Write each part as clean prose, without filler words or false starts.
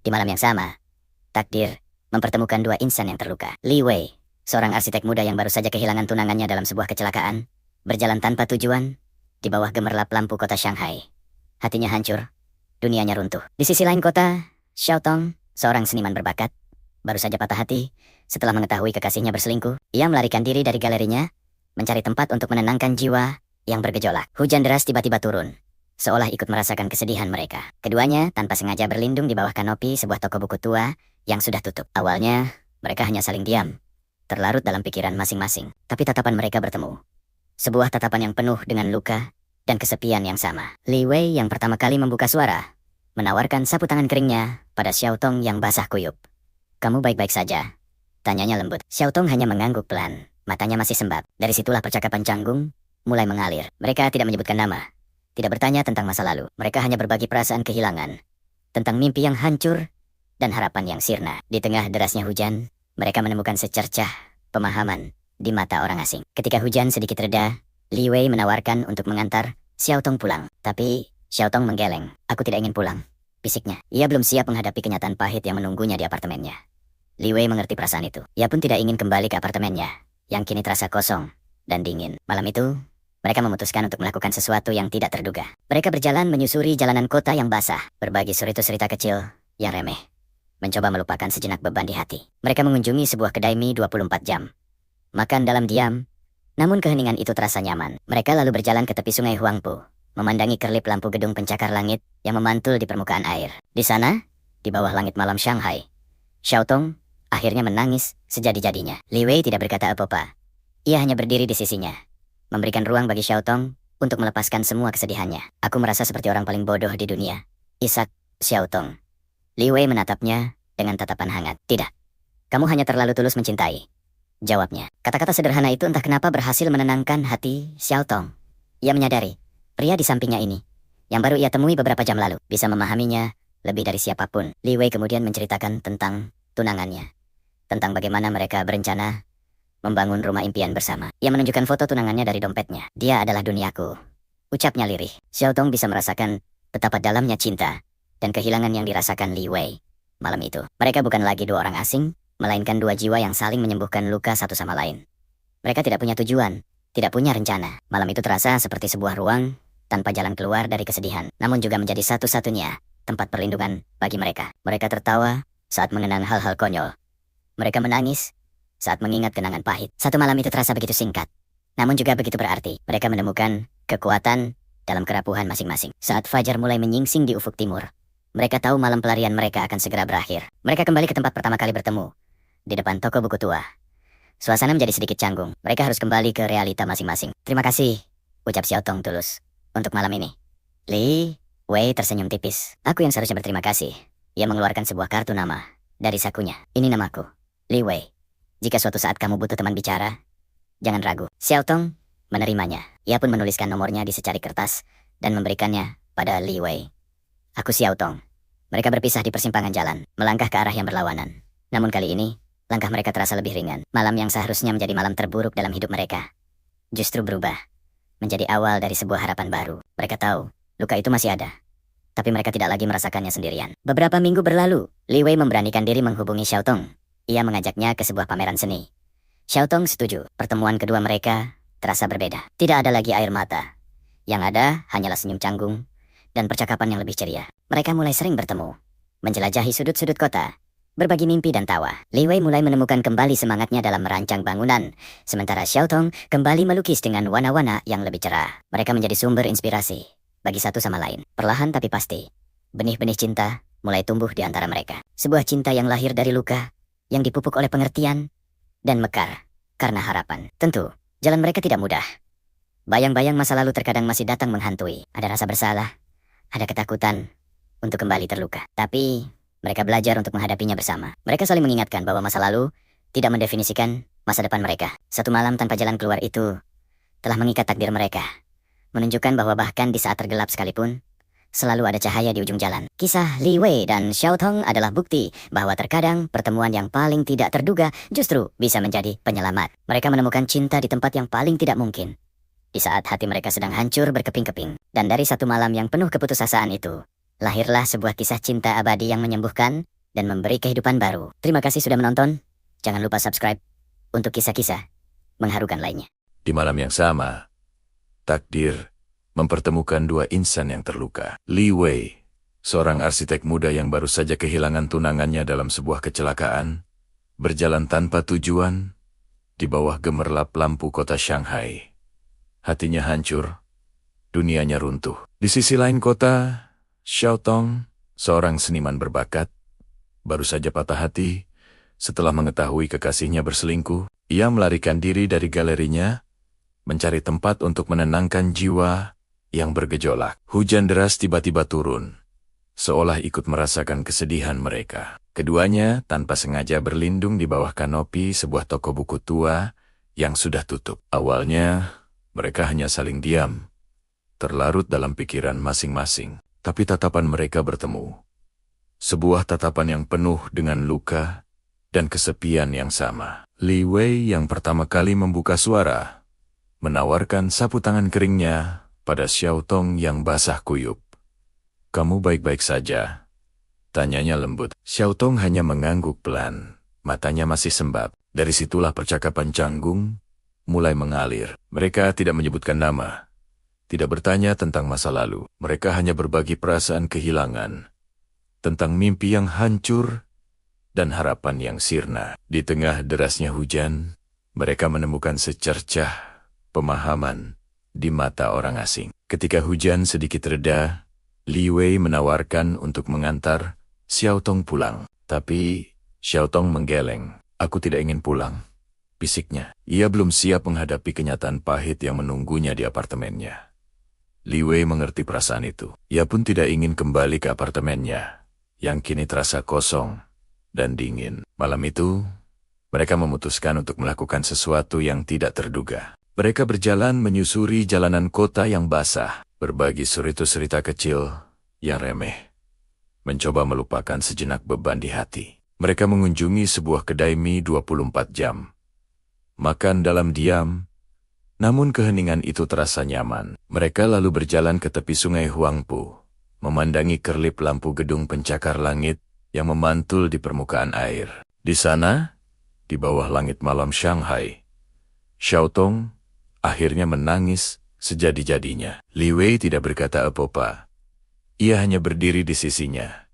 Di malam yang sama, takdir mempertemukan dua insan yang terluka. Li Wei, seorang arsitek muda yang baru saja kehilangan tunangannya dalam sebuah kecelakaan, berjalan tanpa tujuan di bawah gemerlap lampu kota Shanghai. Hatinya hancur, dunianya runtuh. Di sisi lain kota, Xiao Tong, seorang seniman berbakat, baru saja patah hati setelah mengetahui kekasihnya berselingkuh. Ia melarikan diri dari galerinya, mencari tempat untuk menenangkan jiwa yang bergejolak. Hujan deras tiba-tiba turun, seolah ikut merasakan kesedihan mereka. Keduanya tanpa sengaja berlindung di bawah kanopi sebuah toko buku tua yang sudah tutup. Awalnya, mereka hanya saling diam, terlarut dalam pikiran masing-masing. Tapi tatapan mereka bertemu. Sebuah tatapan yang penuh dengan luka dan kesepian yang sama. Li Wei yang pertama kali membuka suara, menawarkan sapu tangan keringnya pada Xiao Tong yang basah kuyup. "Kamu baik-baik saja?" tanyanya lembut. Xiao Tong hanya mengangguk pelan, matanya masih sembab. Dari situlah percakapan canggung mulai mengalir. Mereka tidak menyebutkan nama, tidak bertanya tentang masa lalu. Mereka hanya berbagi perasaan kehilangan, tentang mimpi yang hancur dan harapan yang sirna. Di tengah derasnya hujan, mereka menemukan secercah pemahaman di mata orang asing. Ketika hujan sedikit reda, Li Wei menawarkan untuk mengantar Xiao Tong pulang. Tapi Xiao Tong menggeleng. "Aku tidak ingin pulang," bisiknya. Ia belum siap menghadapi kenyataan pahit yang menunggunya di apartemennya. Li Wei mengerti perasaan itu. Ia pun tidak ingin kembali ke apartemennya, yang kini terasa kosong dan dingin. Malam itu, mereka memutuskan untuk melakukan sesuatu yang tidak terduga. Mereka berjalan menyusuri jalanan kota yang basah, berbagi cerita kecil yang remeh, mencoba melupakan sejenak beban di hati. Mereka mengunjungi sebuah kedai mie 24 jam. Makan dalam diam, namun keheningan itu terasa nyaman. Mereka lalu berjalan ke tepi sungai Huangpu, memandangi kerlip lampu gedung pencakar langit yang memantul di permukaan air. Di sana, di bawah langit malam Shanghai, Xiao Tong akhirnya menangis sejadi-jadinya. Li Wei tidak berkata apa-apa. Ia hanya berdiri di sisinya, memberikan ruang bagi Xiao Tong untuk melepaskan semua kesedihannya. "Aku merasa seperti orang paling bodoh di dunia," isak Xiao Tong. Li Wei menatapnya dengan tatapan hangat. "Tidak, kamu hanya terlalu tulus mencintai," jawabnya. Kata-kata sederhana itu entah kenapa berhasil menenangkan hati Xiao Tong. Ia menyadari, pria di sampingnya ini, yang baru ia temui beberapa jam lalu, bisa memahaminya lebih dari siapapun. Li Wei kemudian menceritakan tentang tunangannya, tentang bagaimana mereka berencana membangun rumah impian bersama. Ia menunjukkan foto tunangannya dari dompetnya. "Dia adalah duniaku," ucapnya lirih. Xiao Tong bisa merasakan betapa dalamnya cinta dan kehilangan yang dirasakan Li Wei malam itu. Mereka bukan lagi dua orang asing, melainkan dua jiwa yang saling menyembuhkan luka satu sama lain. Mereka tidak punya tujuan, tidak punya rencana. Malam itu terasa seperti sebuah ruang tanpa jalan keluar dari kesedihan, namun juga menjadi satu-satunya tempat perlindungan bagi mereka. Mereka tertawa saat mengenang hal-hal konyol. Mereka menangis saat mengingat kenangan pahit. Satu malam itu terasa begitu singkat, namun juga begitu berarti. Mereka menemukan kekuatan dalam kerapuhan masing-masing. Saat fajar mulai menyingsing di ufuk timur, mereka tahu malam pelarian mereka akan segera berakhir. Mereka kembali ke tempat pertama kali bertemu, di depan toko buku tua. Suasana menjadi sedikit canggung. Mereka harus kembali ke realita masing-masing. "Terima kasih," ucap Xiao Tong tulus, "untuk malam ini." Li Wei tersenyum tipis. "Aku yang seharusnya berterima kasih." Ia mengeluarkan sebuah kartu nama dari sakunya. "Ini namaku, Li Wei. Jika suatu saat kamu butuh teman bicara, jangan ragu." Xiao Tong menerimanya. Ia pun menuliskan nomornya di secari kertas dan memberikannya pada Li Wei. "Aku Xiao Tong." Mereka berpisah di persimpangan jalan, melangkah ke arah yang berlawanan. Namun kali ini, langkah mereka terasa lebih ringan. Malam yang seharusnya menjadi malam terburuk dalam hidup mereka, justru berubah menjadi awal dari sebuah harapan baru. Mereka tahu, luka itu masih ada, tapi mereka tidak lagi merasakannya sendirian. Beberapa minggu berlalu, Li Wei memberanikan diri menghubungi Xiao Tong. Ia mengajaknya ke sebuah pameran seni. Xiao Tong setuju. Pertemuan kedua mereka terasa berbeda. Tidak ada lagi air mata. Yang ada hanyalah senyum canggung dan percakapan yang lebih ceria. Mereka mulai sering bertemu, menjelajahi sudut-sudut kota, berbagi mimpi dan tawa. Li Wei mulai menemukan kembali semangatnya dalam merancang bangunan, sementara Xiao Tong kembali melukis dengan warna-warna yang lebih cerah. Mereka menjadi sumber inspirasi bagi satu sama lain. Perlahan tapi pasti, benih-benih cinta mulai tumbuh di antara mereka. Sebuah cinta yang lahir dari luka, yang dipupuk oleh pengertian, dan mekar karena harapan. Tentu, jalan mereka tidak mudah. Bayang-bayang masa lalu terkadang masih datang menghantui. Ada rasa bersalah, ada ketakutan untuk kembali terluka. Tapi mereka belajar untuk menghadapinya bersama. Mereka saling mengingatkan bahwa masa lalu tidak mendefinisikan masa depan mereka. Satu malam tanpa jalan keluar itu telah mengikat takdir mereka, menunjukkan bahwa bahkan di saat tergelap sekalipun, selalu ada cahaya di ujung jalan. Kisah Li Wei dan Xiao Tong adalah bukti bahwa terkadang pertemuan yang paling tidak terduga justru bisa menjadi penyelamat. Mereka menemukan cinta di tempat yang paling tidak mungkin, di saat hati mereka sedang hancur berkeping-keping. Dan dari satu malam yang penuh keputusasaan itu, lahirlah sebuah kisah cinta abadi yang menyembuhkan dan memberi kehidupan baru. Terima kasih sudah menonton. Jangan lupa subscribe untuk kisah-kisah mengharukan lainnya. Di malam yang sama, takdir mempertemukan dua insan yang terluka. Li Wei, seorang arsitek muda yang baru saja kehilangan tunangannya dalam sebuah kecelakaan, berjalan tanpa tujuan di bawah gemerlap lampu kota Shanghai. Hatinya hancur, dunianya runtuh. Di sisi lain kota, Xiao Tong, seorang seniman berbakat, baru saja patah hati setelah mengetahui kekasihnya berselingkuh. Ia melarikan diri dari galerinya, mencari tempat untuk menenangkan jiwa yang bergejolak. Hujan deras tiba-tiba turun, seolah ikut merasakan kesedihan mereka. Keduanya tanpa sengaja berlindung di bawah kanopi sebuah toko buku tua yang sudah tutup. Awalnya, mereka hanya saling diam, terlarut dalam pikiran masing-masing. Tapi tatapan mereka bertemu. Sebuah tatapan yang penuh dengan luka dan kesepian yang sama. Li Wei yang pertama kali membuka suara, menawarkan sapu tangan keringnya pada Xiao Tong yang basah kuyup. "Kamu baik-baik saja?" tanyanya lembut. Xiao Tong hanya mengangguk pelan, matanya masih sembab. Dari situlah percakapan canggung mulai mengalir. Mereka tidak menyebutkan nama, tidak bertanya tentang masa lalu. Mereka hanya berbagi perasaan kehilangan, tentang mimpi yang hancur dan harapan yang sirna. Di tengah derasnya hujan, mereka menemukan secercah pemahaman di mata orang asing. Ketika hujan sedikit reda, Li Wei menawarkan untuk mengantar Xiao Tong pulang. Tapi Xiao Tong menggeleng. "Aku tidak ingin pulang," bisiknya. Ia belum siap menghadapi kenyataan pahit yang menunggunya di apartemennya. Li Wei mengerti perasaan itu. Ia pun tidak ingin kembali ke apartemennya, yang kini terasa kosong dan dingin. Malam itu, mereka memutuskan untuk melakukan sesuatu yang tidak terduga. Mereka berjalan menyusuri jalanan kota yang basah, berbagi cerita kecil yang remeh, mencoba melupakan sejenak beban di hati. Mereka mengunjungi sebuah kedai mie 24 jam. Makan dalam diam, namun keheningan itu terasa nyaman. Mereka lalu berjalan ke tepi sungai Huangpu, memandangi kerlip lampu gedung pencakar langit yang memantul di permukaan air. Di sana, di bawah langit malam Shanghai, Xiao Tong akhirnya menangis sejadi-jadinya. Li Wei tidak berkata apa-apa. Ia hanya berdiri di sisinya,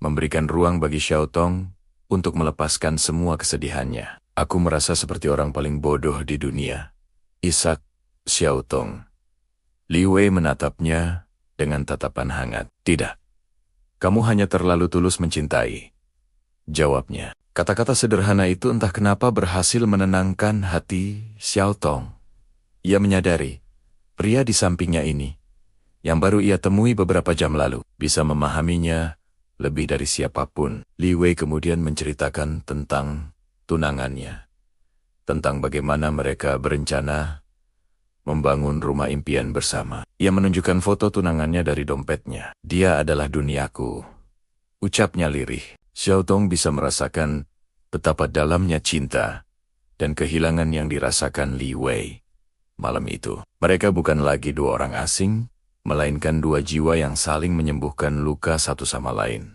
memberikan ruang bagi Xiao Tong untuk melepaskan semua kesedihannya. "Aku merasa seperti orang paling bodoh di dunia," isak Xiao Tong. Li Wei menatapnya dengan tatapan hangat. "Tidak. Kamu hanya terlalu tulus mencintai," jawabnya. Kata-kata sederhana itu entah kenapa berhasil menenangkan hati Xiao Tong. Ia menyadari, pria di sampingnya ini, yang baru ia temui beberapa jam lalu, bisa memahaminya lebih dari siapapun. Li Wei kemudian menceritakan tentang tunangannya, tentang bagaimana mereka berencana membangun rumah impian bersama. Ia menunjukkan foto tunangannya dari dompetnya. "Dia adalah duniaku," ucapnya lirih. Xiao Tong bisa merasakan betapa dalamnya cinta dan kehilangan yang dirasakan Li Wei. Malam itu, mereka bukan lagi dua orang asing, melainkan dua jiwa yang saling menyembuhkan luka satu sama lain.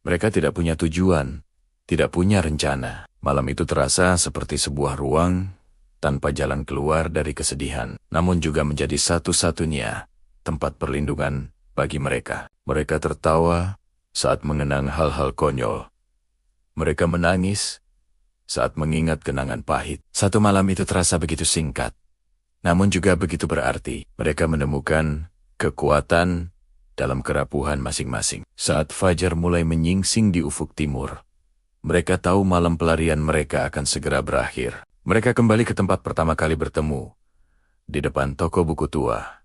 Mereka tidak punya tujuan, tidak punya rencana. Malam itu terasa seperti sebuah ruang tanpa jalan keluar dari kesedihan, namun juga menjadi satu-satunya tempat perlindungan bagi mereka. Mereka tertawa saat mengenang hal-hal konyol. Mereka menangis saat mengingat kenangan pahit. Satu malam itu terasa begitu singkat, namun juga begitu berarti. Mereka menemukan kekuatan dalam kerapuhan masing-masing. Saat fajar mulai menyingsing di ufuk timur, mereka tahu malam pelarian mereka akan segera berakhir. Mereka kembali ke tempat pertama kali bertemu, di depan toko buku tua.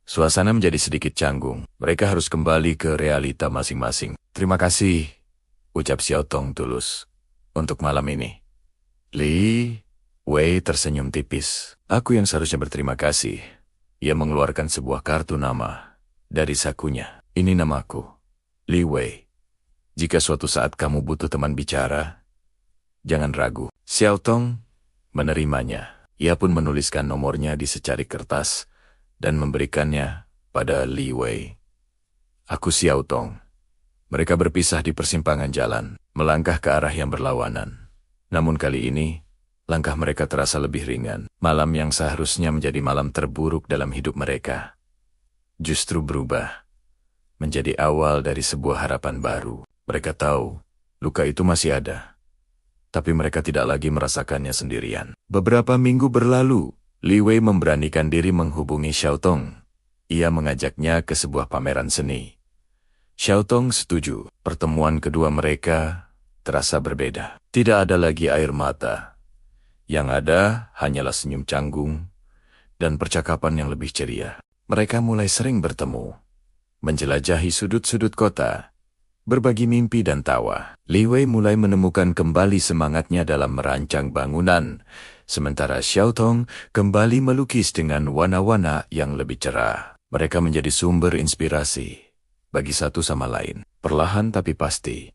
Suasana menjadi sedikit canggung. Mereka harus kembali ke realita masing-masing. "Terima kasih," ucap Xiao Tong tulus, "untuk malam ini." Li Wei tersenyum tipis. "Aku yang seharusnya berterima kasih." Ia mengeluarkan sebuah kartu nama dari sakunya. "Ini namaku, Li Wei. Jika suatu saat kamu butuh teman bicara, jangan ragu." Xiao Tong menerimanya. Ia pun menuliskan nomornya di secarik kertas dan memberikannya pada Li Wei. "Aku Xiao Tong. Mereka berpisah di persimpangan jalan, melangkah ke arah yang berlawanan. Namun kali ini, langkah mereka terasa lebih ringan. Malam yang seharusnya menjadi malam terburuk dalam hidup mereka, justru berubah menjadi awal dari sebuah harapan baru. Mereka tahu, luka itu masih ada, tapi mereka tidak lagi merasakannya sendirian. Beberapa minggu berlalu, Li Wei memberanikan diri menghubungi Xiao Tong. Ia mengajaknya ke sebuah pameran seni. Xiao Tong setuju. Pertemuan kedua mereka terasa berbeda. Tidak ada lagi air mata. Yang ada hanyalah senyum canggung dan percakapan yang lebih ceria. Mereka mulai sering bertemu, menjelajahi sudut-sudut kota, berbagi mimpi dan tawa. Li Wei mulai menemukan kembali semangatnya dalam merancang bangunan, sementara Xiao Tong kembali melukis dengan warna-warna yang lebih cerah. Mereka menjadi sumber inspirasi bagi satu sama lain. Perlahan tapi pasti,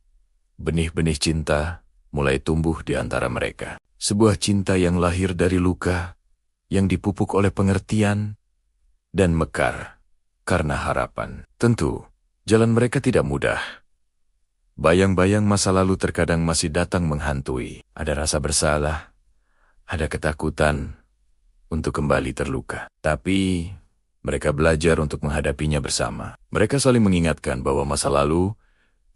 benih-benih cinta mulai tumbuh di antara mereka. Sebuah cinta yang lahir dari luka, yang dipupuk oleh pengertian, dan mekar karena harapan. Tentu, jalan mereka tidak mudah. Bayang-bayang masa lalu terkadang masih datang menghantui. Ada rasa bersalah, ada ketakutan untuk kembali terluka. Tapi mereka belajar untuk menghadapinya bersama. Mereka saling mengingatkan bahwa masa lalu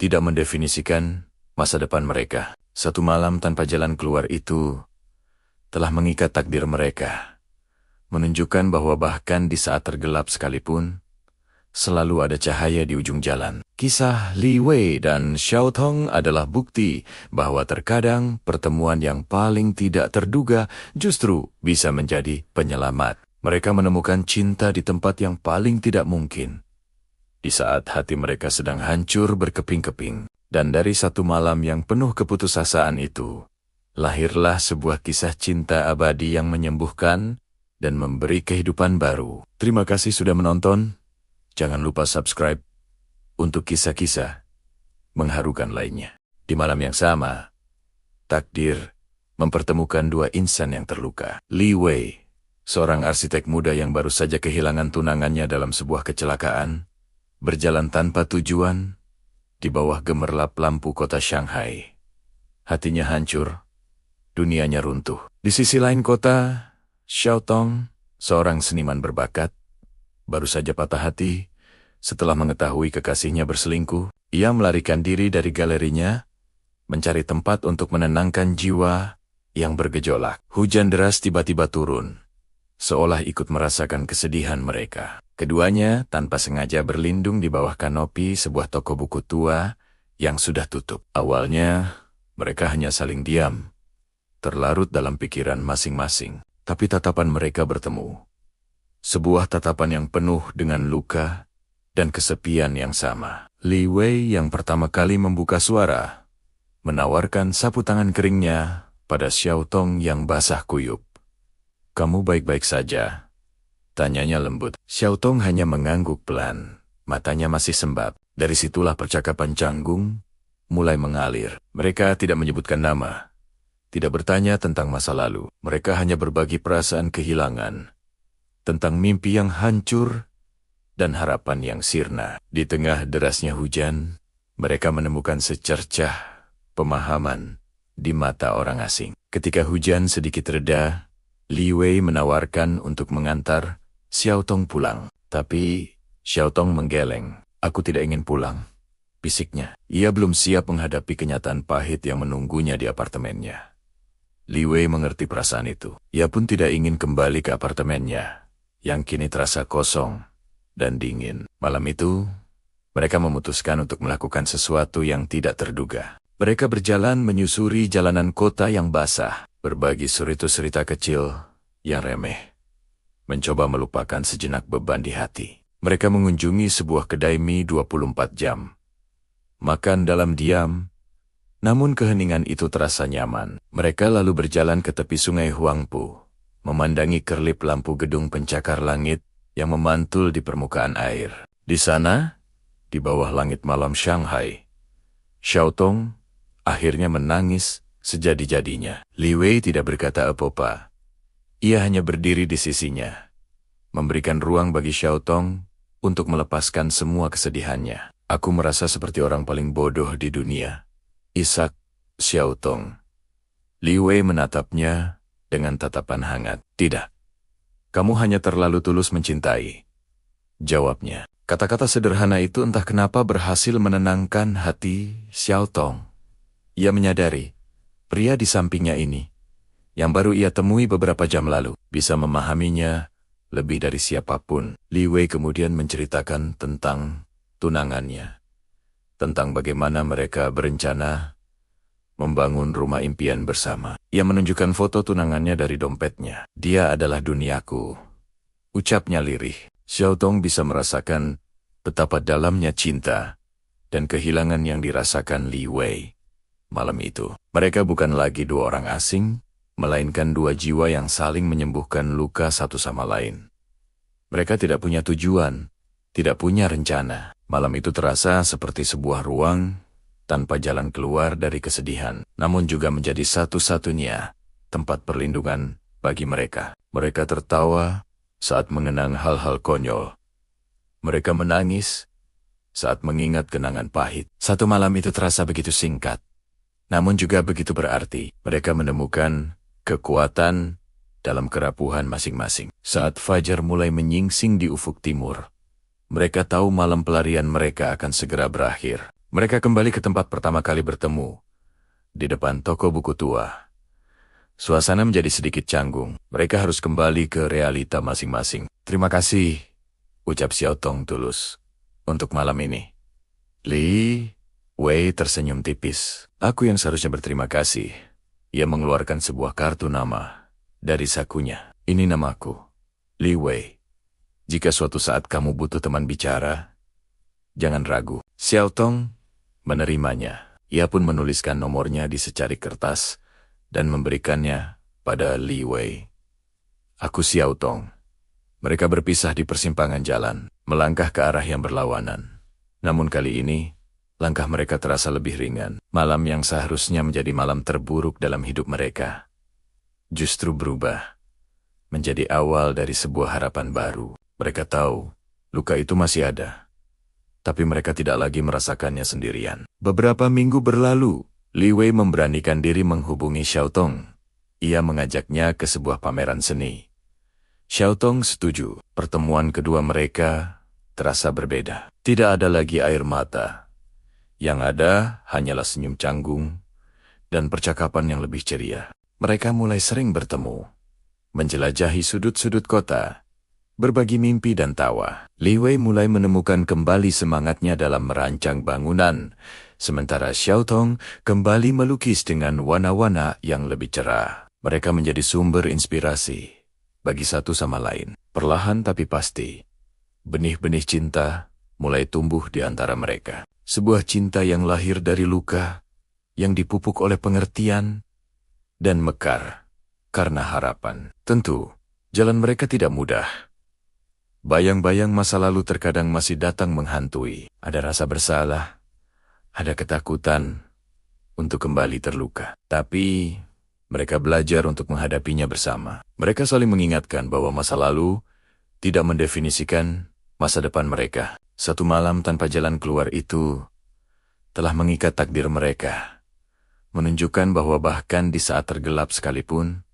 tidak mendefinisikan masa depan mereka. Satu malam tanpa jalan keluar itu telah mengikat takdir mereka, menunjukkan bahwa bahkan di saat tergelap sekalipun, selalu ada cahaya di ujung jalan. Kisah Li Wei dan Xiao Tong adalah bukti bahwa terkadang pertemuan yang paling tidak terduga justru bisa menjadi penyelamat. Mereka menemukan cinta di tempat yang paling tidak mungkin, di saat hati mereka sedang hancur berkeping-keping. Dan dari satu malam yang penuh keputusasaan itu, lahirlah sebuah kisah cinta abadi yang menyembuhkan dan memberi kehidupan baru. Terima kasih sudah menonton. Jangan lupa subscribe untuk kisah-kisah mengharukan lainnya. Di malam yang sama, takdir mempertemukan dua insan yang terluka. Li Wei, seorang arsitek muda yang baru saja kehilangan tunangannya dalam sebuah kecelakaan, berjalan tanpa tujuan di bawah gemerlap lampu kota Shanghai. Hatinya hancur, dunianya runtuh. Di sisi lain kota, Xiao Tong, seorang seniman berbakat, baru saja patah hati setelah mengetahui kekasihnya berselingkuh. Ia melarikan diri dari galerinya, mencari tempat untuk menenangkan jiwa yang bergejolak. Hujan deras tiba-tiba turun, seolah ikut merasakan kesedihan mereka. Keduanya tanpa sengaja berlindung di bawah kanopi sebuah toko buku tua yang sudah tutup. Awalnya, mereka hanya saling diam, terlarut dalam pikiran masing-masing. Tapi tatapan mereka bertemu. Sebuah tatapan yang penuh dengan luka dan kesepian yang sama. Li Wei yang pertama kali membuka suara, menawarkan sapu tangan keringnya pada Xiao Tong yang basah kuyup. "Kamu baik-baik saja?" tanyanya lembut. Xiao Tong hanya mengangguk pelan, matanya masih sembab. Dari situlah percakapan canggung mulai mengalir. Mereka tidak menyebutkan nama, tidak bertanya tentang masa lalu. Mereka hanya berbagi perasaan kehilangan, tentang mimpi yang hancur dan harapan yang sirna. Di tengah derasnya hujan, mereka menemukan secercah pemahaman di mata orang asing. Ketika hujan sedikit reda, Li Wei menawarkan untuk mengantar Xiao Tong pulang. Tapi Xiao Tong menggeleng. "Aku tidak ingin pulang," bisiknya. Ia belum siap menghadapi kenyataan pahit yang menunggunya di apartemennya. Li Wei mengerti perasaan itu. Ia pun tidak ingin kembali ke apartemennya, yang kini terasa kosong dan dingin. Malam itu, mereka memutuskan untuk melakukan sesuatu yang tidak terduga. Mereka berjalan menyusuri jalanan kota yang basah, berbagi cerita kecil yang remeh, mencoba melupakan sejenak beban di hati. Mereka mengunjungi sebuah kedai mie 24 jam. Makan dalam diam, namun keheningan itu terasa nyaman. Mereka lalu berjalan ke tepi sungai Huangpu, memandangi kerlip lampu gedung pencakar langit yang memantul di permukaan air. Di sana, di bawah langit malam Shanghai, Xiao Tong akhirnya menangis sejadi-jadinya. Li Wei tidak berkata apa-apa. Ia hanya berdiri di sisinya, memberikan ruang bagi Xiao Tong untuk melepaskan semua kesedihannya. Aku merasa seperti orang paling bodoh di dunia. Isak Xiaotong. Li Wei menatapnya dengan tatapan hangat. Tidak. Kamu hanya terlalu tulus mencintai. Jawabnya. Kata-kata sederhana itu entah kenapa berhasil menenangkan hati Xiaotong. Ia menyadari, pria di sampingnya ini, yang baru ia temui beberapa jam lalu, bisa memahaminya lebih dari siapapun. Li Wei kemudian menceritakan tentang tunangannya, tentang bagaimana mereka berencana membangun rumah impian bersama. Ia menunjukkan foto tunangannya dari dompetnya. Dia adalah duniaku, ucapnya lirih. Xiaotong bisa merasakan betapa dalamnya cinta dan kehilangan yang dirasakan Li Wei malam itu. Mereka bukan lagi dua orang asing, melainkan dua jiwa yang saling menyembuhkan luka satu sama lain. Mereka tidak punya tujuan, tidak punya rencana. Malam itu terasa seperti sebuah ruang tanpa jalan keluar dari kesedihan, namun juga menjadi satu-satunya tempat perlindungan bagi mereka. Mereka tertawa saat mengenang hal-hal konyol. Mereka menangis saat mengingat kenangan pahit. Satu malam itu terasa begitu singkat, namun juga begitu berarti. Mereka menemukan kekuatan dalam kerapuhan masing-masing. Saat fajar mulai menyingsing di ufuk timur, mereka tahu malam pelarian mereka akan segera berakhir. Mereka kembali ke tempat pertama kali bertemu, di depan toko buku tua. Suasana menjadi sedikit canggung. Mereka harus kembali ke realita masing-masing. Terima kasih, ucap Xiaotong tulus, untuk malam ini. Li Wei tersenyum tipis. Aku yang seharusnya berterima kasih. Ia mengeluarkan sebuah kartu nama dari sakunya. Ini namaku, Li Wei. Jika suatu saat kamu butuh teman bicara, jangan ragu. Xiaotong menerimanya. Ia pun menuliskan nomornya di secari kertas dan memberikannya pada Li Wei. Aku Xiaotong. Mereka berpisah di persimpangan jalan, melangkah ke arah yang berlawanan. Namun kali ini, langkah mereka terasa lebih ringan. Malam yang seharusnya menjadi malam terburuk dalam hidup mereka, justru berubah menjadi awal dari sebuah harapan baru. Mereka tahu, luka itu masih ada, tapi mereka tidak lagi merasakannya sendirian. Beberapa minggu berlalu, Li Wei memberanikan diri menghubungi Xiaotong. Ia mengajaknya ke sebuah pameran seni. Xiaotong setuju. Pertemuan kedua mereka terasa berbeda. Tidak ada lagi air mata. Yang ada hanyalah senyum canggung dan percakapan yang lebih ceria. Mereka mulai sering bertemu, menjelajahi sudut-sudut kota, berbagi mimpi dan tawa. Li Wei mulai menemukan kembali semangatnya dalam merancang bangunan, sementara Xiaotong kembali melukis dengan warna-warna yang lebih cerah. Mereka menjadi sumber inspirasi bagi satu sama lain. Perlahan tapi pasti, benih-benih cinta mulai tumbuh di antara mereka. Sebuah cinta yang lahir dari luka, yang dipupuk oleh pengertian, dan mekar karena harapan. Tentu, jalan mereka tidak mudah. Bayang-bayang masa lalu terkadang masih datang menghantui. Ada rasa bersalah, ada ketakutan untuk kembali terluka. Tapi mereka belajar untuk menghadapinya bersama. Mereka saling mengingatkan bahwa masa lalu tidak mendefinisikan masa depan mereka. Satu malam tanpa jalan keluar itu telah mengikat takdir mereka, menunjukkan bahwa bahkan di saat tergelap sekalipun,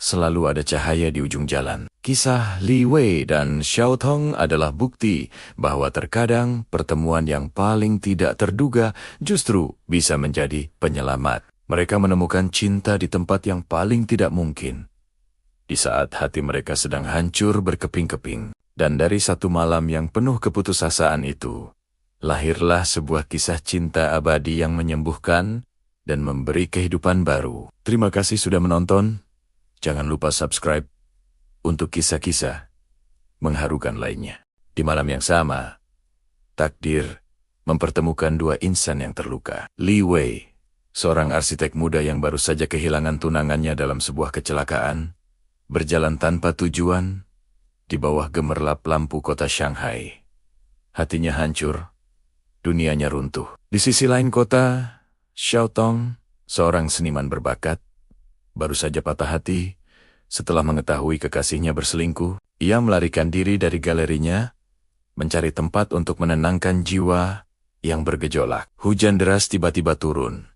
selalu ada cahaya di ujung jalan. Kisah Li Wei dan Xiaotong adalah bukti bahwa terkadang pertemuan yang paling tidak terduga justru bisa menjadi penyelamat. Mereka menemukan cinta di tempat yang paling tidak mungkin, di saat hati mereka sedang hancur berkeping-keping. Dan dari satu malam yang penuh keputusasaan itu, lahirlah sebuah kisah cinta abadi yang menyembuhkan dan memberi kehidupan baru. Terima kasih sudah menonton. Jangan lupa subscribe untuk kisah-kisah mengharukan lainnya. Di malam yang sama, takdir mempertemukan dua insan yang terluka. Li Wei, seorang arsitek muda yang baru saja kehilangan tunangannya dalam sebuah kecelakaan, berjalan tanpa tujuan di bawah gemerlap lampu kota Shanghai. Hatinya hancur, dunianya runtuh. Di sisi lain kota, Xiaotong, seorang seniman berbakat, baru saja patah hati setelah mengetahui kekasihnya berselingkuh. Ia melarikan diri dari galerinya, mencari tempat untuk menenangkan jiwa yang bergejolak. Hujan deras tiba-tiba turun,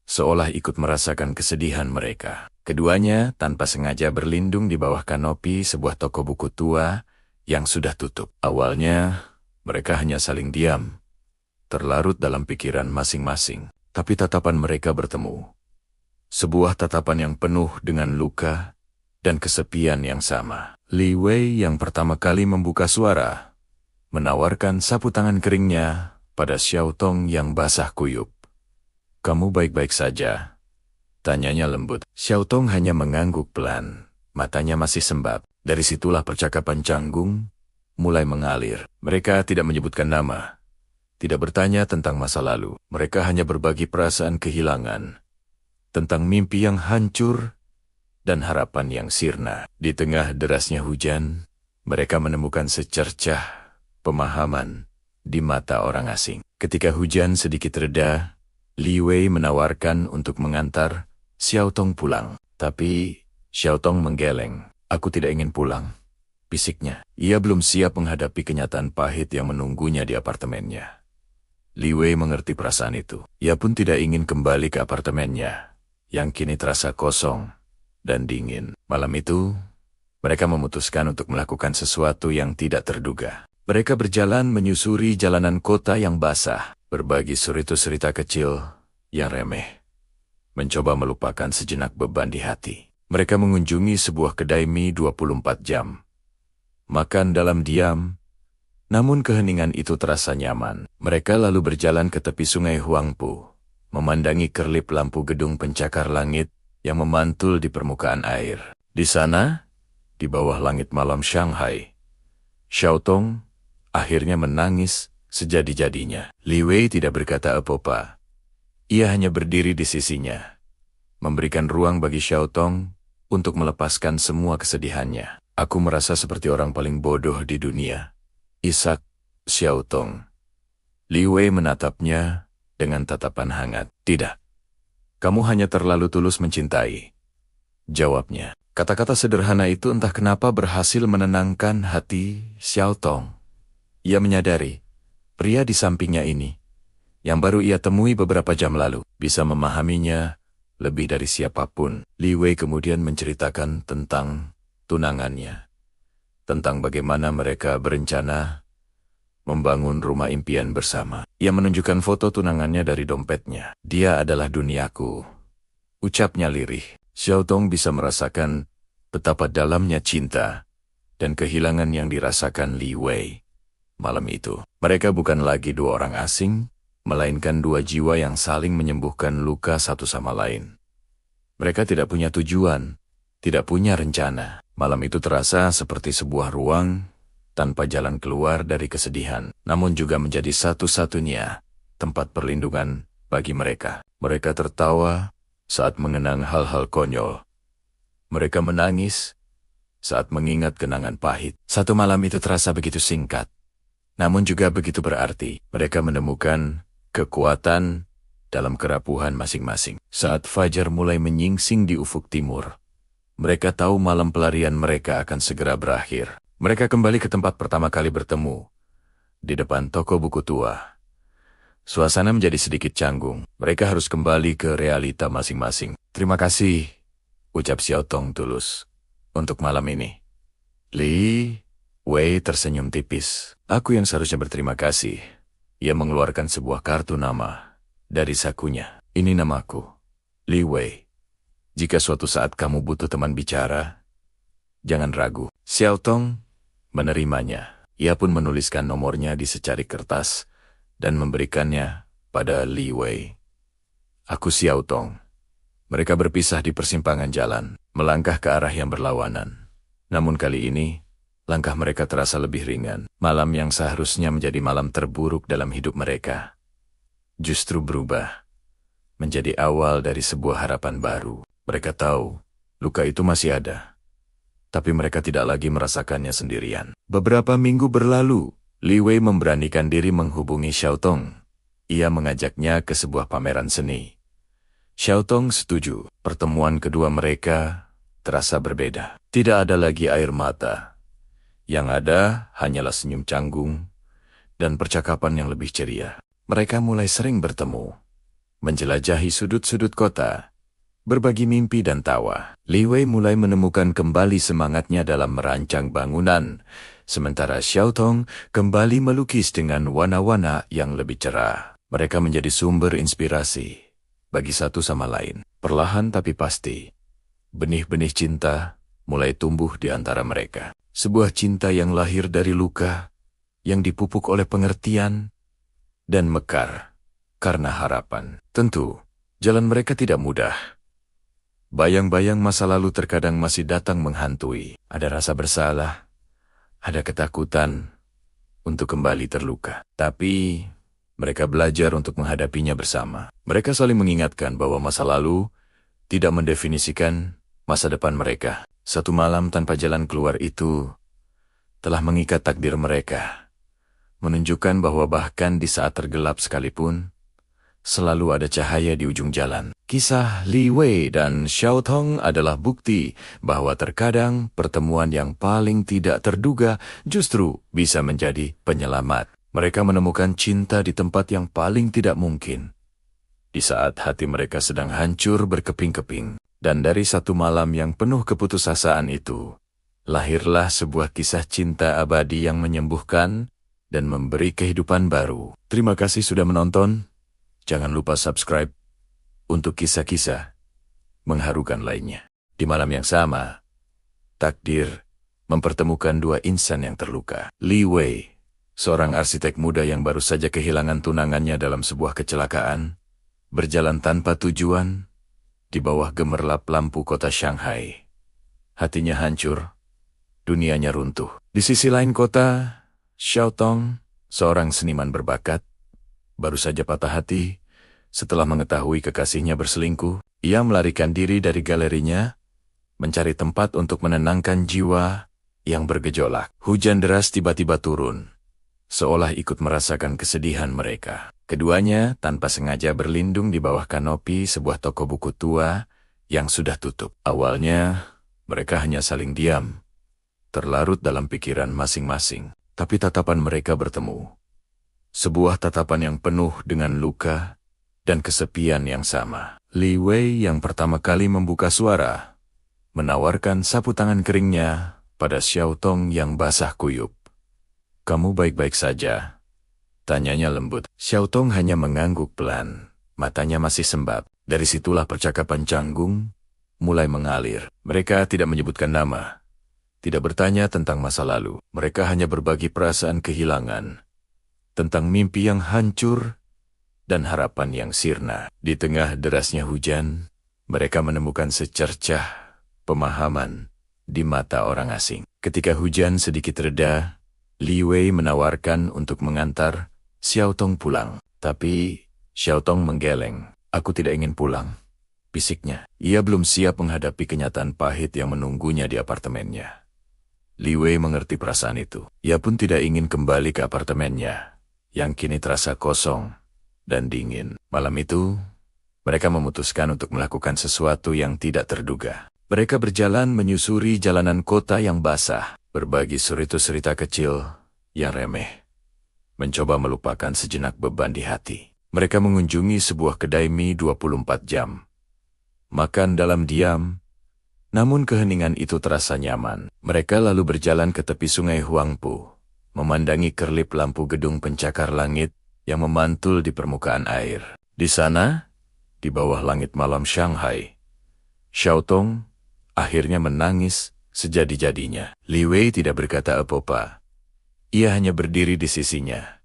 seolah ikut merasakan kesedihan mereka. Keduanya tanpa sengaja berlindung di bawah kanopi sebuah toko buku tua yang sudah tutup. Awalnya, mereka hanya saling diam, terlarut dalam pikiran masing-masing. Tapi tatapan mereka bertemu. Sebuah tatapan yang penuh dengan luka dan kesepian yang sama. Li Wei yang pertama kali membuka suara, menawarkan sapu tangan keringnya pada Xiao Tong yang basah kuyup. "Kamu baik-baik saja?" tanyanya lembut. Xiao Tong hanya mengangguk pelan, matanya masih sembab. Dari situlah percakapan canggung mulai mengalir. Mereka tidak menyebutkan nama, tidak bertanya tentang masa lalu. Mereka hanya berbagi perasaan kehilangan, tentang mimpi yang hancur dan harapan yang sirna. Di tengah derasnya hujan, mereka menemukan secercah pemahaman di mata orang asing. Ketika hujan sedikit reda, Li Wei menawarkan untuk mengantar Xiao Tong pulang. Tapi Xiao Tong menggeleng. "Aku tidak ingin pulang," bisiknya. Ia belum siap menghadapi kenyataan pahit yang menunggunya di apartemennya. Li Wei mengerti perasaan itu. Ia pun tidak ingin kembali ke apartemennya, yang kini terasa kosong dan dingin. Malam itu, mereka memutuskan untuk melakukan sesuatu yang tidak terduga. Mereka berjalan menyusuri jalanan kota yang basah, berbagi cerita kecil yang remeh, mencoba melupakan sejenak beban di hati. Mereka mengunjungi sebuah kedai mie 24 jam. Makan dalam diam, namun keheningan itu terasa nyaman. Mereka lalu berjalan ke tepi sungai Huangpu, memandangi kerlip lampu gedung pencakar langit yang memantul di permukaan air. Di sana, di bawah langit malam Shanghai, Xiao Tong akhirnya menangis sejadi-jadinya. Li Wei tidak berkata apa-apa. Ia hanya berdiri di sisinya, memberikan ruang bagi Xiao Tong untuk melepaskan semua kesedihannya. "Aku merasa seperti orang paling bodoh di dunia," isak Xiao Tong. Li Wei menatapnya dengan tatapan hangat. "Tidak. Kamu hanya terlalu tulus mencintai," jawabnya. Kata-kata sederhana itu entah kenapa berhasil menenangkan hati Xiao Tong. Ia menyadari, pria di sampingnya ini, yang baru ia temui beberapa jam lalu, bisa memahaminya lebih dari siapapun. Li Wei kemudian menceritakan tentang tunangannya, tentang bagaimana mereka berencana membangun rumah impian bersama. Ia menunjukkan foto tunangannya dari dompetnya. "Dia adalah duniaku," ucapnya lirih. Xiao Tong bisa merasakan betapa dalamnya cinta dan kehilangan yang dirasakan Li Wei malam itu. Mereka bukan lagi dua orang asing, melainkan dua jiwa yang saling menyembuhkan luka satu sama lain. Mereka tidak punya tujuan, tidak punya rencana. Malam itu terasa seperti sebuah ruang tanpa jalan keluar dari kesedihan, namun juga menjadi satu-satunya tempat perlindungan bagi mereka. Mereka tertawa saat mengenang hal-hal konyol. Mereka menangis saat mengingat kenangan pahit. Satu malam itu terasa begitu singkat, namun juga begitu berarti. Mereka menemukan kekuatan dalam kerapuhan masing-masing. Saat fajar mulai menyingsing di ufuk timur, mereka tahu malam pelarian mereka akan segera berakhir. Mereka kembali ke tempat pertama kali bertemu, di depan toko buku tua. Suasana menjadi sedikit canggung. Mereka harus kembali ke realita masing-masing. "Terima kasih," ucap Xiao Tong tulus, "untuk malam ini." Li Wei tersenyum tipis. "Aku yang seharusnya berterima kasih." Ia mengeluarkan sebuah kartu nama dari sakunya. "Ini namaku, Li Wei. Jika suatu saat kamu butuh teman bicara, jangan ragu." Xiao Tong menerimanya. Ia pun menuliskan nomornya di secari kertas dan memberikannya pada Li Wei. "Aku Xiao Tong." Mereka berpisah di persimpangan jalan, melangkah ke arah yang berlawanan. Namun kali ini, langkah mereka terasa lebih ringan. Malam yang seharusnya menjadi malam terburuk dalam hidup mereka, justru berubah menjadi awal dari sebuah harapan baru. Mereka tahu, luka itu masih ada, tapi mereka tidak lagi merasakannya sendirian. Beberapa minggu berlalu, Li Wei memberanikan diri menghubungi Xiao Tong. Ia mengajaknya ke sebuah pameran seni. Xiao Tong setuju. Pertemuan kedua mereka terasa berbeda. Tidak ada lagi air mata. Yang ada hanyalah senyum canggung dan percakapan yang lebih ceria. mereka mulai sering bertemu, menjelajahi sudut-sudut kota, berbagi mimpi dan tawa. Li Wei mulai menemukan kembali semangatnya dalam merancang bangunan, sementara Xiao Tong kembali melukis dengan warna-warna yang lebih cerah. Mereka menjadi sumber inspirasi bagi satu sama lain. Perlahan tapi pasti, benih-benih cinta mulai tumbuh di antara mereka. Sebuah cinta yang lahir dari luka, yang dipupuk oleh pengertian, dan mekar karena harapan. Tentu, jalan mereka tidak mudah. Bayang-bayang masa lalu terkadang masih datang menghantui. Ada rasa bersalah, ada ketakutan untuk kembali terluka. Tapi, mereka belajar untuk menghadapinya bersama. Mereka saling mengingatkan bahwa masa lalu tidak mendefinisikan masa depan mereka. Satu malam tanpa jalan keluar itu telah mengikat takdir mereka, menunjukkan bahwa bahkan di saat tergelap sekalipun, selalu ada cahaya di ujung jalan. Kisah Li Wei dan Xiao Tong adalah bukti bahwa terkadang pertemuan yang paling tidak terduga justru bisa menjadi penyelamat. Mereka menemukan cinta di tempat yang paling tidak mungkin, di saat hati mereka sedang hancur berkeping-keping. Dan dari satu malam yang penuh keputusasaan itu, lahirlah sebuah kisah cinta abadi yang menyembuhkan dan memberi kehidupan baru. Terima kasih sudah menonton. Jangan lupa subscribe untuk kisah-kisah mengharukan lainnya. Di malam yang sama, takdir mempertemukan dua insan yang terluka. Li Wei, seorang arsitek muda yang baru saja kehilangan tunangannya dalam sebuah kecelakaan, berjalan tanpa tujuan di bawah gemerlap lampu kota Shanghai. Hatinya hancur, dunianya runtuh. Di sisi lain kota, Xiao Tong, seorang seniman berbakat, baru saja patah hati setelah mengetahui kekasihnya berselingkuh. Ia melarikan diri dari galerinya, mencari tempat untuk menenangkan jiwa yang bergejolak. Hujan deras tiba-tiba turun, seolah ikut merasakan kesedihan mereka. Keduanya tanpa sengaja berlindung di bawah kanopi sebuah toko buku tua yang sudah tutup. Awalnya, mereka hanya saling diam, terlarut dalam pikiran masing-masing. Tapi tatapan mereka bertemu. Sebuah tatapan yang penuh dengan luka dan kesepian yang sama. Li Wei yang pertama kali membuka suara, menawarkan sapu tangan keringnya pada Xiao Tong yang basah kuyup. "Kamu baik-baik saja?" tanyanya lembut. Xiao Tong hanya mengangguk pelan, matanya masih sembab. Dari situlah percakapan canggung mulai mengalir. Mereka tidak menyebutkan nama, tidak bertanya tentang masa lalu. Mereka hanya berbagi perasaan kehilangan, tentang mimpi yang hancur dan harapan yang sirna. Di tengah derasnya hujan, mereka menemukan secercah pemahaman di mata orang asing. Ketika hujan sedikit reda, Li Wei menawarkan untuk mengantar Xiao Tong pulang. Tapi Xiao Tong menggeleng. "Aku tidak ingin pulang," bisiknya. Ia belum siap menghadapi kenyataan pahit yang menunggunya di apartemennya. Li Wei mengerti perasaan itu. Ia pun tidak ingin kembali ke apartemennya, yang kini terasa kosong dan dingin. Malam itu, mereka memutuskan untuk melakukan sesuatu yang tidak terduga. Mereka berjalan menyusuri jalanan kota yang basah, berbagi cerita kecil yang remeh, mencoba melupakan sejenak beban di hati. Mereka mengunjungi sebuah kedai mie 24 jam. Makan dalam diam, namun keheningan itu terasa nyaman. Mereka lalu berjalan ke tepi sungai Huangpu, memandangi kerlip lampu gedung pencakar langit yang memantul di permukaan air. Di sana, di bawah langit malam Shanghai, Xiao Tong akhirnya menangis sejadi-jadinya. Li Wei tidak berkata apa-apa. Ia hanya berdiri di sisinya,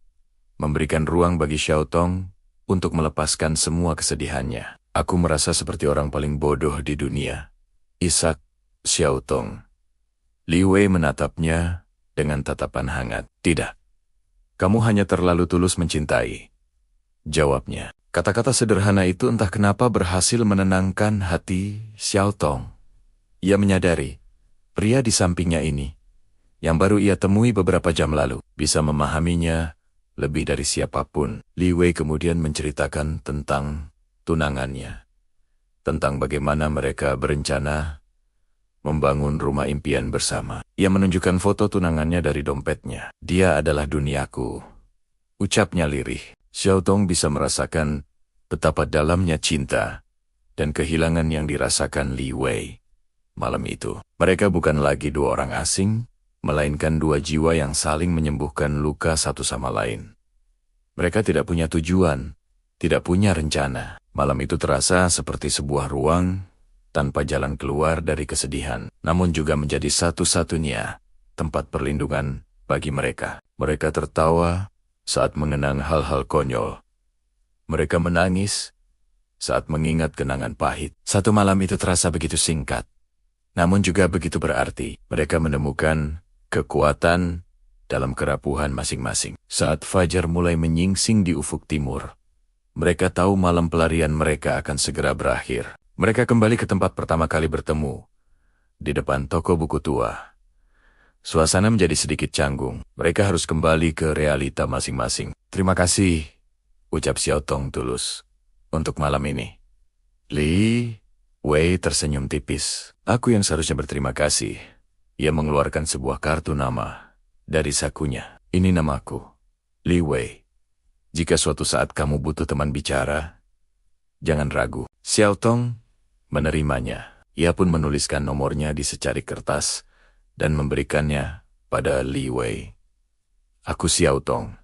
memberikan ruang bagi Xiao Tong untuk melepaskan semua kesedihannya. "Aku merasa seperti orang paling bodoh di dunia," isak Xiao Tong. Li Wei menatapnya dengan tatapan hangat. "Tidak, kamu hanya terlalu tulus mencintai," jawabnya. Kata-kata sederhana itu entah kenapa berhasil menenangkan hati Xiao Tong. Ia menyadari, pria di sampingnya ini, yang baru ia temui beberapa jam lalu, bisa memahaminya lebih dari siapapun. Li Wei kemudian menceritakan tentang tunangannya, tentang bagaimana mereka berencana membangun rumah impian bersama. Ia menunjukkan foto tunangannya dari dompetnya. "Dia adalah duniaku," ucapnya lirih. Xiao Tong bisa merasakan betapa dalamnya cinta dan kehilangan yang dirasakan Li Wei. Malam itu, mereka bukan lagi dua orang asing, melainkan dua jiwa yang saling menyembuhkan luka satu sama lain. Mereka tidak punya tujuan, tidak punya rencana. Malam itu terasa seperti sebuah ruang tanpa jalan keluar dari kesedihan, namun juga menjadi satu-satunya tempat perlindungan bagi mereka. Mereka tertawa saat mengenang hal-hal konyol. Mereka menangis saat mengingat kenangan pahit. Satu malam itu terasa begitu singkat, namun juga begitu berarti. Mereka menemukan kekuatan dalam kerapuhan masing-masing. Saat fajar mulai menyingsing di ufuk timur, mereka tahu malam pelarian mereka akan segera berakhir. Mereka kembali ke tempat pertama kali bertemu, di depan toko buku tua. Suasana menjadi sedikit canggung. Mereka harus kembali ke realita masing-masing. Terima kasih, ucap Xiao Tong tulus, untuk malam ini. Li Wei tersenyum tipis. Aku yang seharusnya berterima kasih. Ia mengeluarkan sebuah kartu nama dari sakunya. Ini namaku, Li Wei. Jika suatu saat kamu butuh teman bicara, jangan ragu. Xiao Tong menerimanya. Ia pun menuliskan nomornya di secarik kertas dan memberikannya pada Li Wei. Aku Xiao Tong.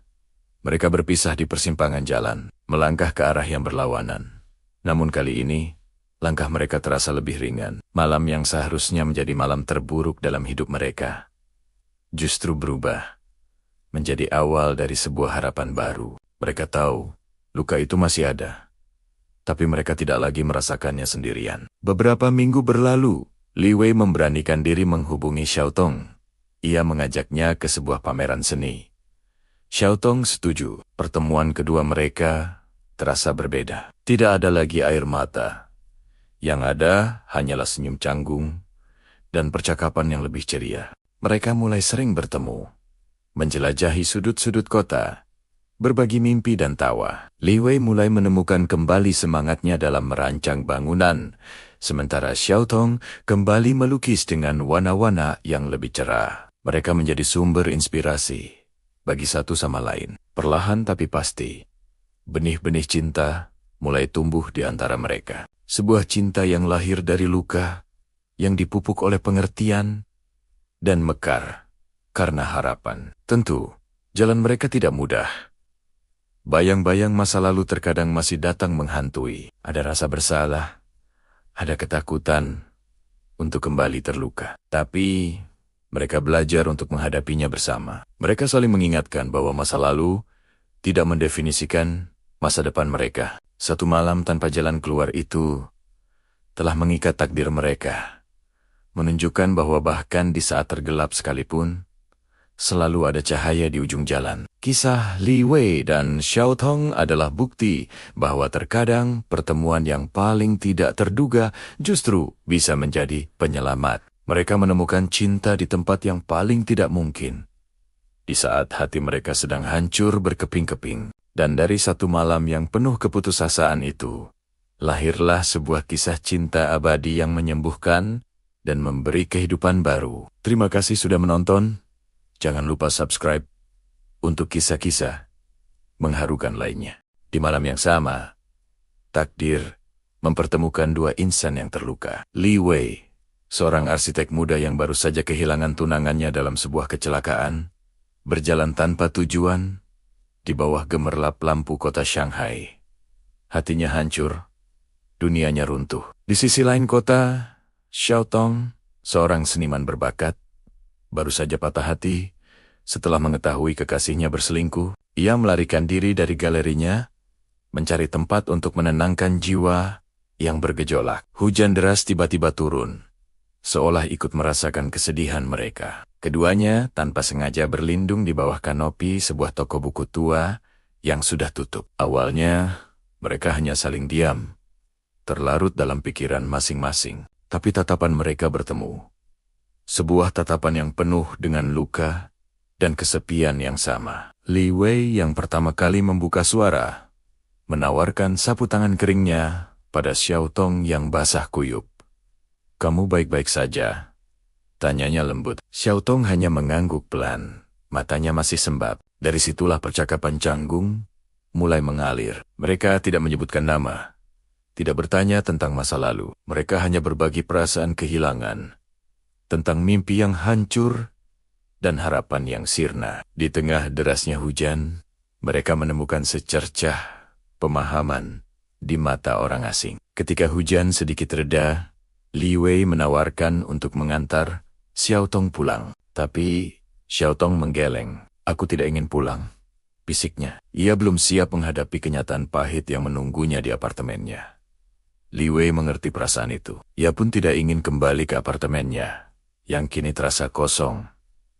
Mereka berpisah di persimpangan jalan, melangkah ke arah yang berlawanan. Namun kali ini, langkah mereka terasa lebih ringan. Malam yang seharusnya menjadi malam terburuk dalam hidup mereka, justru berubah menjadi awal dari sebuah harapan baru. Mereka tahu, luka itu masih ada, tapi mereka tidak lagi merasakannya sendirian. Beberapa minggu berlalu, Li Wei memberanikan diri menghubungi Xiao Tong. Ia mengajaknya ke sebuah pameran seni. Xiao Tong setuju. Pertemuan kedua mereka terasa berbeda. Tidak ada lagi air mata. Yang ada hanyalah senyum canggung dan percakapan yang lebih ceria. Mereka mulai sering bertemu, menjelajahi sudut-sudut kota, berbagi mimpi dan tawa. Li Wei mulai menemukan kembali semangatnya dalam merancang bangunan, sementara Xiao Tong kembali melukis dengan warna-warna yang lebih cerah. Mereka menjadi sumber inspirasi bagi satu sama lain. Perlahan tapi pasti, benih-benih cinta mulai tumbuh di antara mereka. Sebuah cinta yang lahir dari luka, yang dipupuk oleh pengertian, dan mekar karena harapan. Tentu, jalan mereka tidak mudah. Bayang-bayang masa lalu terkadang masih datang menghantui. Ada rasa bersalah, ada ketakutan untuk kembali terluka. Tapi mereka belajar untuk menghadapinya bersama. Mereka saling mengingatkan bahwa masa lalu tidak mendefinisikan masa depan mereka. Satu malam tanpa jalan keluar itu telah mengikat takdir mereka, menunjukkan bahwa bahkan di saat tergelap sekalipun, selalu ada cahaya di ujung jalan. Kisah Li Wei dan Xiao Tong adalah bukti bahwa terkadang pertemuan yang paling tidak terduga justru bisa menjadi penyelamat. Mereka menemukan cinta di tempat yang paling tidak mungkin, di saat hati mereka sedang hancur berkeping-keping. Dan dari satu malam yang penuh keputusasaan itu, lahirlah sebuah kisah cinta abadi yang menyembuhkan dan memberi kehidupan baru. Terima kasih sudah menonton. Jangan lupa subscribe untuk kisah-kisah mengharukan lainnya. Di malam yang sama, takdir mempertemukan dua insan yang terluka. Li Wei, seorang arsitek muda yang baru saja kehilangan tunangannya dalam sebuah kecelakaan, berjalan tanpa tujuan di bawah gemerlap lampu kota Shanghai. Hatinya hancur, dunianya runtuh. Di sisi lain kota, Xiao Tong, seorang seniman berbakat, baru saja patah hati setelah mengetahui kekasihnya berselingkuh. Ia melarikan diri dari galerinya, mencari tempat untuk menenangkan jiwa yang bergejolak. Hujan deras tiba-tiba turun, seolah ikut merasakan kesedihan mereka. Keduanya tanpa sengaja berlindung di bawah kanopi sebuah toko buku tua yang sudah tutup. Awalnya, mereka hanya saling diam, terlarut dalam pikiran masing-masing. Tapi tatapan mereka bertemu. Sebuah tatapan yang penuh dengan luka dan kesepian yang sama. Li Wei yang pertama kali membuka suara, menawarkan sapu tangan keringnya pada Xiao Tong yang basah kuyup. "Kamu baik-baik saja?" tanyanya lembut. Xiao Tong hanya mengangguk pelan, matanya masih sembab. Dari situlah percakapan canggung mulai mengalir. Mereka tidak menyebutkan nama, tidak bertanya tentang masa lalu. Mereka hanya berbagi perasaan kehilangan, tentang mimpi yang hancur, dan harapan yang sirna. Di tengah derasnya hujan, mereka menemukan secercah pemahaman di mata orang asing. Ketika hujan sedikit reda, Li Wei menawarkan untuk mengantar Xiao Tong pulang. Tapi Xiao Tong menggeleng. "Aku tidak ingin pulang," bisiknya. Ia belum siap menghadapi kenyataan pahit yang menunggunya di apartemennya. Li Wei mengerti perasaan itu. Ia pun tidak ingin kembali ke apartemennya, yang kini terasa kosong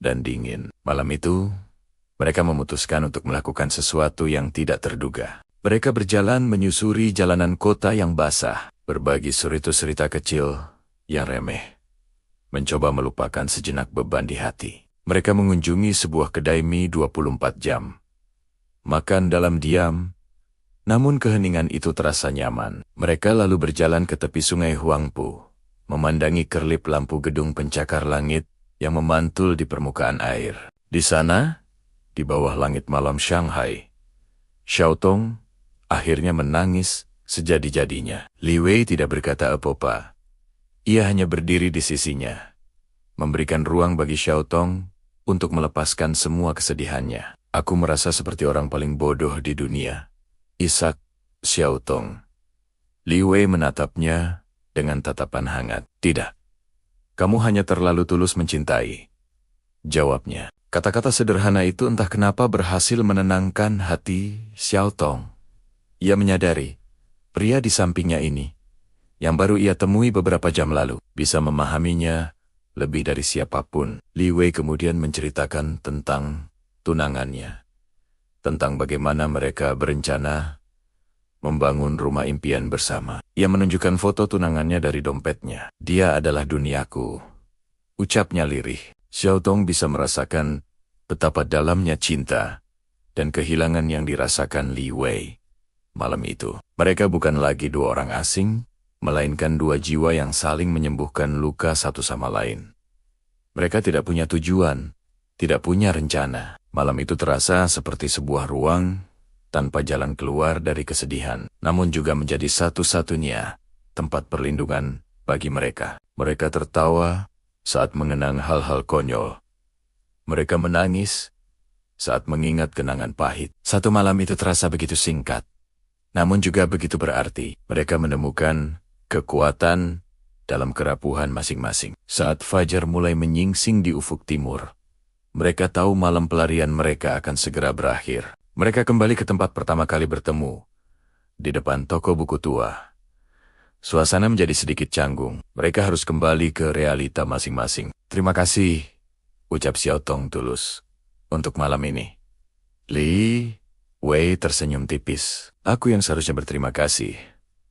dan dingin. Malam itu, mereka memutuskan untuk melakukan sesuatu yang tidak terduga. Mereka berjalan menyusuri jalanan kota yang basah, berbagi cerita kecil yang remeh, mencoba melupakan sejenak beban di hati. Mereka mengunjungi sebuah kedai mie 24 jam. Makan dalam diam, namun keheningan itu terasa nyaman. Mereka lalu berjalan ke tepi sungai Huangpu, memandangi kerlip lampu gedung pencakar langit yang memantul di permukaan air. Di sana, di bawah langit malam Shanghai, Xiao Tong akhirnya menangis sejadi-jadinya. Li Wei tidak berkata apa-apa. Ia hanya berdiri di sisinya, memberikan ruang bagi Xiao Tong untuk melepaskan semua kesedihannya. "Aku merasa seperti orang paling bodoh di dunia," isak Xiao Tong. Li Wei menatapnya dengan tatapan hangat. "Tidak. Kamu hanya terlalu tulus mencintai," jawabnya. Kata-kata sederhana itu entah kenapa berhasil menenangkan hati Xiao Tong. Ia menyadari, pria di sampingnya ini, yang baru ia temui beberapa jam lalu, bisa memahaminya lebih dari siapapun. Li Wei kemudian menceritakan tentang tunangannya, tentang bagaimana mereka berencana membangun rumah impian bersama. Ia menunjukkan foto tunangannya dari dompetnya. "Dia adalah duniaku," ucapnya lirih. Xiao Tong bisa merasakan betapa dalamnya cinta dan kehilangan yang dirasakan Li Wei. Malam itu, mereka bukan lagi dua orang asing, melainkan dua jiwa yang saling menyembuhkan luka satu sama lain. Mereka tidak punya tujuan, tidak punya rencana. Malam itu terasa seperti sebuah ruang tanpa jalan keluar dari kesedihan, namun juga menjadi satu-satunya tempat perlindungan bagi mereka. Mereka tertawa saat mengenang hal-hal konyol. Mereka menangis saat mengingat kenangan pahit. Satu malam itu terasa begitu singkat, namun juga begitu berarti. Mereka menemukan kekuatan dalam kerapuhan masing-masing. Saat fajar mulai menyingsing di ufuk timur, mereka tahu malam pelarian mereka akan segera berakhir. Mereka kembali ke tempat pertama kali bertemu, di depan toko buku tua. Suasana menjadi sedikit canggung. Mereka harus kembali ke realita masing-masing. "Terima kasih," ucap Xiao Tong tulus, "untuk malam ini." Li Wei tersenyum tipis. "Aku yang seharusnya berterima kasih."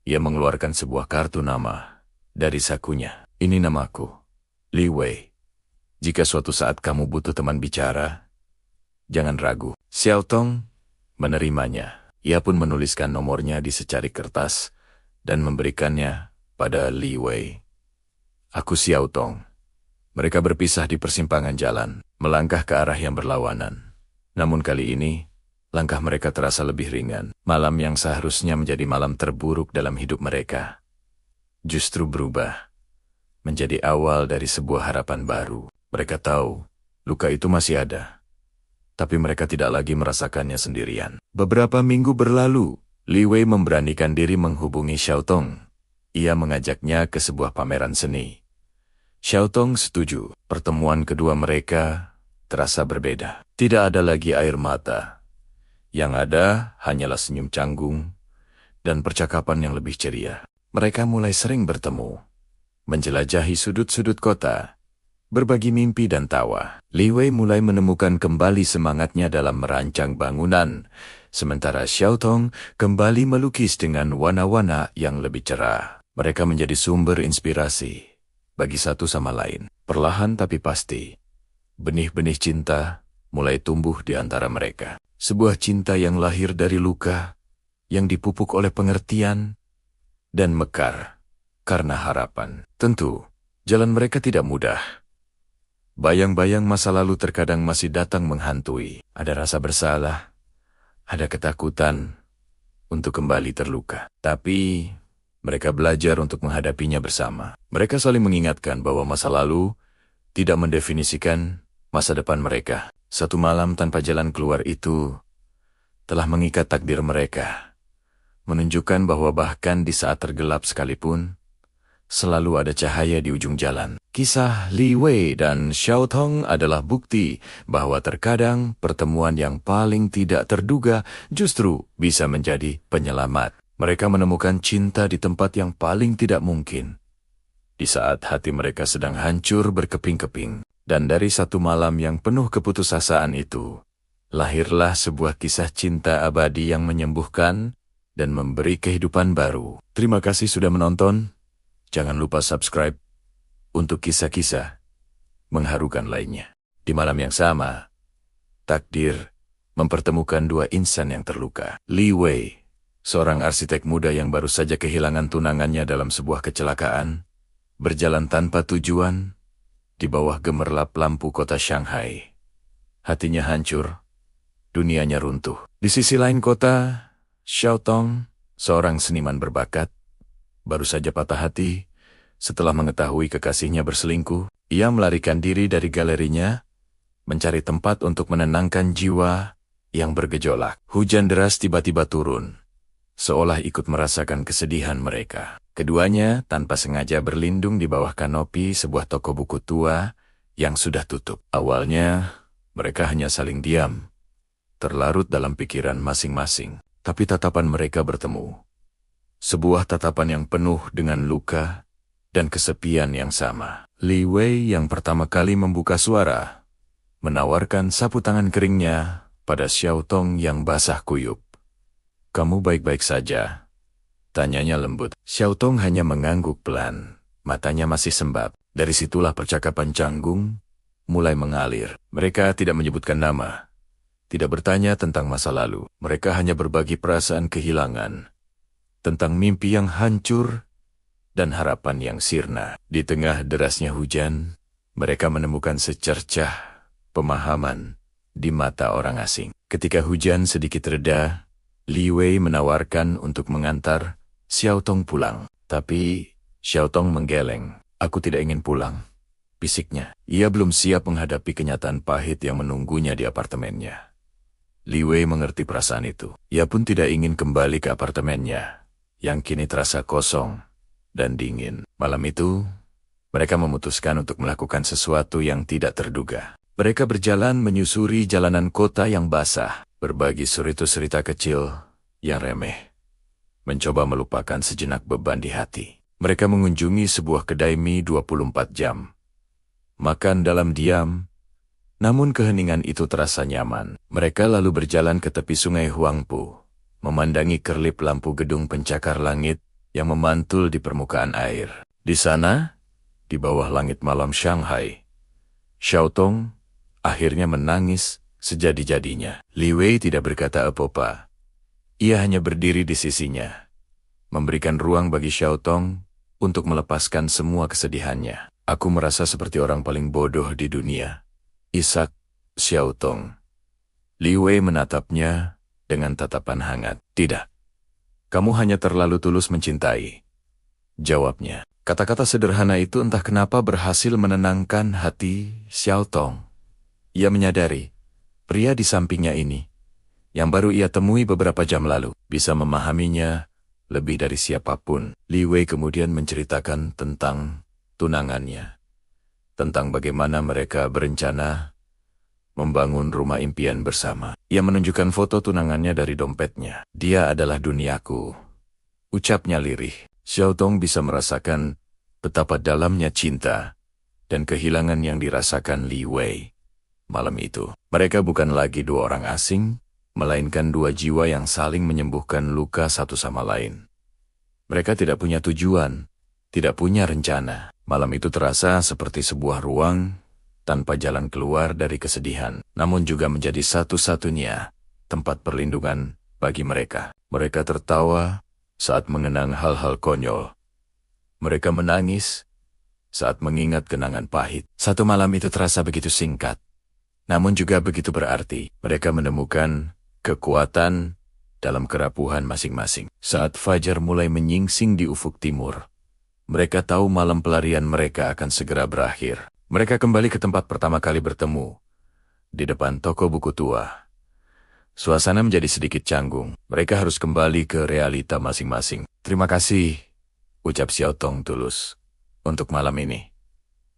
Ia mengeluarkan sebuah kartu nama dari sakunya. "Ini namaku, Li Wei. Jika suatu saat kamu butuh teman bicara, jangan ragu." Xiao Tong menerimanya. Ia pun menuliskan nomornya di secari kertas dan memberikannya pada Li Wei. "Aku Xiao Tong." Mereka berpisah di persimpangan jalan, melangkah ke arah yang berlawanan. Namun kali ini, langkah mereka terasa lebih ringan. Malam yang seharusnya menjadi malam terburuk dalam hidup mereka, justru berubah menjadi awal dari sebuah harapan baru. Mereka tahu luka itu masih ada, tapi mereka tidak lagi merasakannya sendirian. Beberapa minggu berlalu, Li Wei memberanikan diri menghubungi Xiao Tong. Ia mengajaknya ke sebuah pameran seni. Xiao Tong setuju. Pertemuan kedua mereka terasa berbeda. Tidak ada lagi air mata. Yang ada hanyalah senyum canggung dan percakapan yang lebih ceria. Mereka mulai sering bertemu, menjelajahi sudut-sudut kota, berbagi mimpi dan tawa. Li Wei mulai menemukan kembali semangatnya dalam merancang bangunan, sementara Xiao Tong kembali melukis dengan warna-warna yang lebih cerah. Mereka menjadi sumber inspirasi bagi satu sama lain. Perlahan tapi pasti, benih-benih cinta mulai tumbuh di antara mereka. Sebuah cinta yang lahir dari luka, yang dipupuk oleh pengertian, dan mekar karena harapan. Tentu, jalan mereka tidak mudah. Bayang-bayang masa lalu terkadang masih datang menghantui. Ada rasa bersalah, Ada ketakutan untuk kembali terluka. Tapi mereka belajar untuk menghadapinya bersama. Mereka saling mengingatkan bahwa masa lalu tidak mendefinisikan masa depan mereka. Satu malam tanpa jalan keluar itu telah mengikat takdir mereka, menunjukkan bahwa bahkan di saat tergelap sekalipun, selalu ada cahaya di ujung jalan. Kisah Li Wei dan Xiao Tong adalah bukti bahwa terkadang pertemuan yang paling tidak terduga justru bisa menjadi penyelamat. Mereka menemukan cinta di tempat yang paling tidak mungkin, di saat hati mereka sedang hancur berkeping-keping. Dan dari satu malam yang penuh keputusasaan itu, lahirlah sebuah kisah cinta abadi yang menyembuhkan dan memberi kehidupan baru. Terima kasih sudah menonton. Jangan lupa subscribe untuk kisah-kisah mengharukan lainnya. Di malam yang sama, takdir mempertemukan dua insan yang terluka. Li Wei, seorang arsitek muda yang baru saja kehilangan tunangannya dalam sebuah kecelakaan, berjalan tanpa tujuan di bawah gemerlap lampu kota Shanghai. Hatinya hancur, dunianya runtuh. Di sisi lain kota, Xiao Tong, seorang seniman berbakat, baru saja patah hati setelah mengetahui kekasihnya berselingkuh. Ia melarikan diri dari galerinya, mencari tempat untuk menenangkan jiwa yang bergejolak. Hujan deras tiba-tiba turun, seolah ikut merasakan kesedihan mereka. Keduanya tanpa sengaja berlindung di bawah kanopi sebuah toko buku tua yang sudah tutup. Awalnya, mereka hanya saling diam, terlarut dalam pikiran masing-masing. Tapi tatapan mereka bertemu. Sebuah tatapan yang penuh dengan luka dan kesepian yang sama. Li Wei yang pertama kali membuka suara, menawarkan sapu tangan keringnya pada Xiao Tong yang basah kuyup. "Kamu baik-baik saja?" tanyanya lembut. Xiao Tong hanya mengangguk pelan, matanya masih sembab. Dari situlah percakapan canggung mulai mengalir. Mereka tidak menyebutkan nama, tidak bertanya tentang masa lalu. Mereka hanya berbagi perasaan kehilangan, tentang mimpi yang hancur dan harapan yang sirna. Di tengah derasnya hujan, mereka menemukan secercah pemahaman di mata orang asing. Ketika hujan sedikit reda, Li Wei menawarkan untuk mengantar Xiao Tong pulang. Tapi Xiao Tong menggeleng. "Aku tidak ingin pulang," bisiknya. Ia belum siap menghadapi kenyataan pahit yang menunggunya di apartemennya. Li Wei mengerti perasaan itu. Ia pun tidak ingin kembali ke apartemennya, yang kini terasa kosong dan dingin. Malam itu, mereka memutuskan untuk melakukan sesuatu yang tidak terduga. Mereka berjalan menyusuri jalanan kota yang basah, berbagi cerita kecil yang remeh, mencoba melupakan sejenak beban di hati. Mereka mengunjungi sebuah kedai mie 24 jam. Makan dalam diam, namun keheningan itu terasa nyaman. Mereka lalu berjalan ke tepi sungai Huangpu, memandangi kerlip lampu gedung pencakar langit yang memantul di permukaan air. Di sana, di bawah langit malam Shanghai, Xiao Tong akhirnya menangis sejadi-jadinya. Li Wei tidak berkata apa-apa. Ia hanya berdiri di sisinya, memberikan ruang bagi Xiao Tong untuk melepaskan semua kesedihannya. "Aku merasa seperti orang paling bodoh di dunia," isak Xiao Tong. Li Wei menatapnya dengan tatapan hangat. "Tidak. Kamu hanya terlalu tulus mencintai," jawabnya. Kata-kata sederhana itu entah kenapa berhasil menenangkan hati Xiao Tong. Ia menyadari, pria di sampingnya ini, yang baru ia temui beberapa jam lalu, bisa memahaminya lebih dari siapapun. Li Wei kemudian menceritakan tentang tunangannya, tentang bagaimana mereka berencana membangun rumah impian bersama. Ia menunjukkan foto tunangannya dari dompetnya. "Dia adalah duniaku," ucapnya lirih. Xiao Tong bisa merasakan betapa dalamnya cinta dan kehilangan yang dirasakan Li Wei malam itu. Mereka bukan lagi dua orang asing, melainkan dua jiwa yang saling menyembuhkan luka satu sama lain. Mereka tidak punya tujuan, tidak punya rencana. Malam itu terasa seperti sebuah ruang tanpa jalan keluar dari kesedihan, namun juga menjadi satu-satunya tempat perlindungan bagi mereka. Mereka tertawa saat mengenang hal-hal konyol. Mereka menangis saat mengingat kenangan pahit. Satu malam itu terasa begitu singkat, namun juga begitu berarti. Mereka menemukan kekuatan dalam kerapuhan masing-masing. Saat fajar mulai menyingsing di ufuk timur, mereka tahu malam pelarian mereka akan segera berakhir. Mereka kembali ke tempat pertama kali bertemu, di depan toko buku tua. Suasana menjadi sedikit canggung. Mereka harus kembali ke realita masing-masing. Terima kasih, ucap Xiao Tong tulus, untuk malam ini.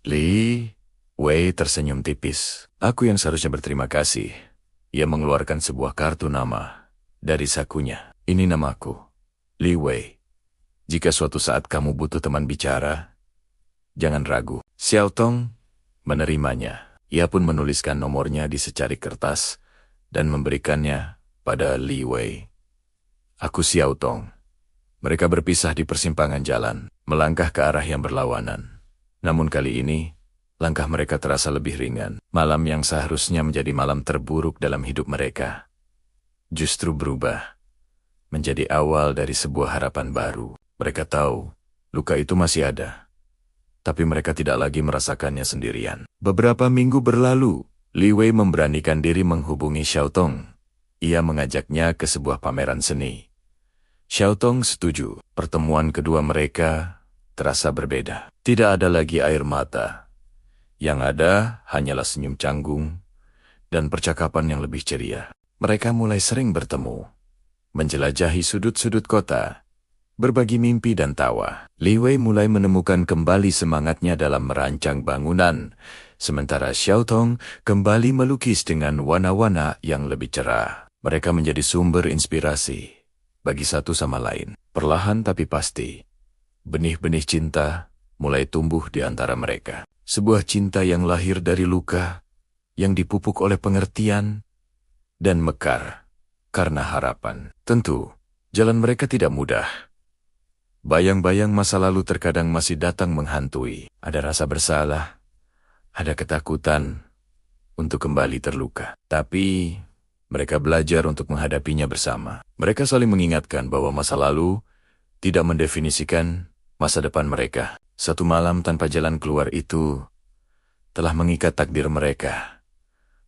Li Wei tersenyum tipis. Aku yang seharusnya berterima kasih. Ia mengeluarkan sebuah kartu nama dari sakunya. Ini namaku, Li Wei. Jika suatu saat kamu butuh teman bicara, jangan ragu. Xiao Tong menerimanya. Ia pun menuliskan nomornya di secari kertas dan memberikannya pada Li Wei. Aku Xiao Tong. Mereka berpisah di persimpangan jalan, melangkah ke arah yang berlawanan. Namun kali ini, langkah mereka terasa lebih ringan. Malam yang seharusnya menjadi malam terburuk dalam hidup mereka, justru berubah menjadi awal dari sebuah harapan baru. Mereka tahu, luka itu masih ada, tapi mereka tidak lagi merasakannya sendirian. Beberapa minggu berlalu, Li Wei memberanikan diri menghubungi Xiao Tong. Ia mengajaknya ke sebuah pameran seni. Xiao Tong setuju. Pertemuan kedua mereka terasa berbeda. Tidak ada lagi air mata. Yang ada hanyalah senyum canggung dan percakapan yang lebih ceria. Mereka mulai sering bertemu, menjelajahi sudut-sudut kota, berbagi mimpi dan tawa. Li Wei mulai menemukan kembali semangatnya dalam merancang bangunan, sementara Xiao Tong kembali melukis dengan warna-warna yang lebih cerah. Mereka menjadi sumber inspirasi bagi satu sama lain. Perlahan tapi pasti, benih-benih cinta mulai tumbuh di antara mereka. Sebuah cinta yang lahir dari luka, yang dipupuk oleh pengertian, dan mekar karena harapan. Tentu, jalan mereka tidak mudah. Bayang-bayang masa lalu terkadang masih datang menghantui. Ada rasa bersalah, ada ketakutan untuk kembali terluka. Tapi, mereka belajar untuk menghadapinya bersama. Mereka saling mengingatkan bahwa masa lalu tidak mendefinisikan masa depan mereka. Satu malam tanpa jalan keluar itu telah mengikat takdir mereka,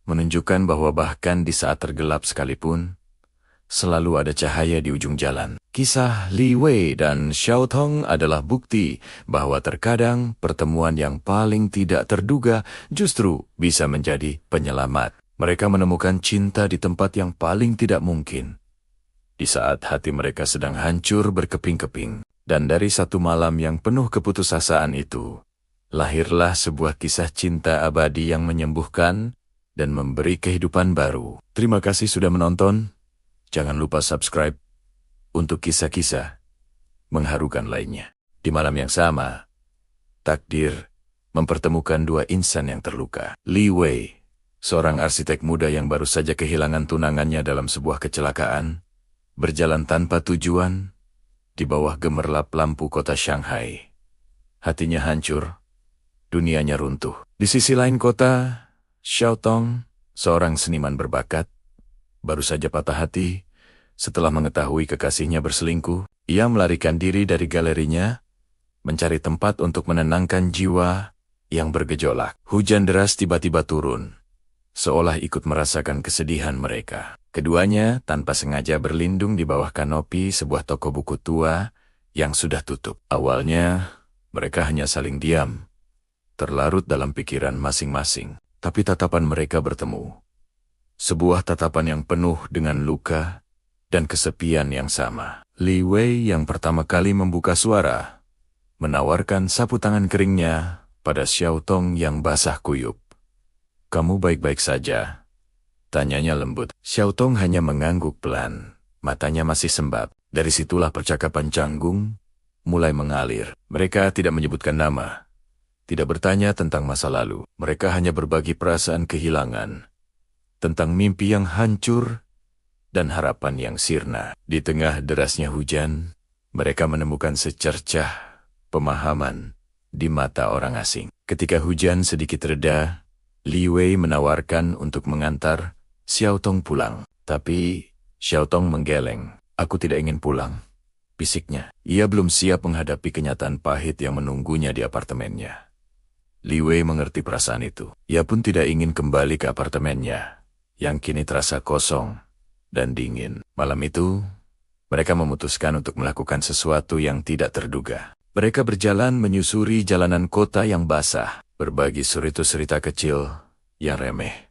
menunjukkan bahwa bahkan di saat tergelap sekalipun, selalu ada cahaya di ujung jalan. Kisah Li Wei dan Xiao Tong adalah bukti bahwa terkadang pertemuan yang paling tidak terduga justru bisa menjadi penyelamat. Mereka menemukan cinta di tempat yang paling tidak mungkin, di saat hati mereka sedang hancur berkeping-keping. Dan dari satu malam yang penuh keputusasaan itu, lahirlah sebuah kisah cinta abadi yang menyembuhkan dan memberi kehidupan baru. Terima kasih sudah menonton. Jangan lupa subscribe untuk kisah-kisah mengharukan lainnya. Di malam yang sama, takdir mempertemukan dua insan yang terluka. Li Wei, seorang arsitek muda yang baru saja kehilangan tunangannya dalam sebuah kecelakaan, berjalan tanpa tujuan di bawah gemerlap lampu kota Shanghai. Hatinya hancur, dunianya runtuh. Di sisi lain kota, Xiao Tong, seorang seniman berbakat, baru saja patah hati setelah mengetahui kekasihnya berselingkuh. Ia melarikan diri dari galerinya, mencari tempat untuk menenangkan jiwa yang bergejolak. Hujan deras tiba-tiba turun, seolah ikut merasakan kesedihan mereka. Keduanya tanpa sengaja berlindung di bawah kanopi sebuah toko buku tua yang sudah tutup. Awalnya, mereka hanya saling diam, terlarut dalam pikiran masing-masing. Tapi tatapan mereka bertemu. Sebuah tatapan yang penuh dengan luka dan kesepian yang sama. Li Wei yang pertama kali membuka suara, menawarkan sapu tangan keringnya pada Xiao Tong yang basah kuyup. "Kamu baik-baik saja?" tanyanya lembut. Xiao Tong hanya mengangguk pelan, matanya masih sembab. Dari situlah percakapan canggung mulai mengalir. Mereka tidak menyebutkan nama, tidak bertanya tentang masa lalu. Mereka hanya berbagi perasaan kehilangan, tentang mimpi yang hancur dan harapan yang sirna. Di tengah derasnya hujan, mereka menemukan secercah pemahaman di mata orang asing. Ketika hujan sedikit reda, Li Wei menawarkan untuk mengantar Xiao Tong pulang. Tapi Xiao Tong menggeleng. "Aku tidak ingin pulang," bisiknya. Ia belum siap menghadapi kenyataan pahit yang menunggunya di apartemennya. Li Wei mengerti perasaan itu. Ia pun tidak ingin kembali ke apartemennya, yang kini terasa kosong dan dingin. Malam itu, mereka memutuskan untuk melakukan sesuatu yang tidak terduga. Mereka berjalan menyusuri jalanan kota yang basah, berbagi cerita kecil yang remeh,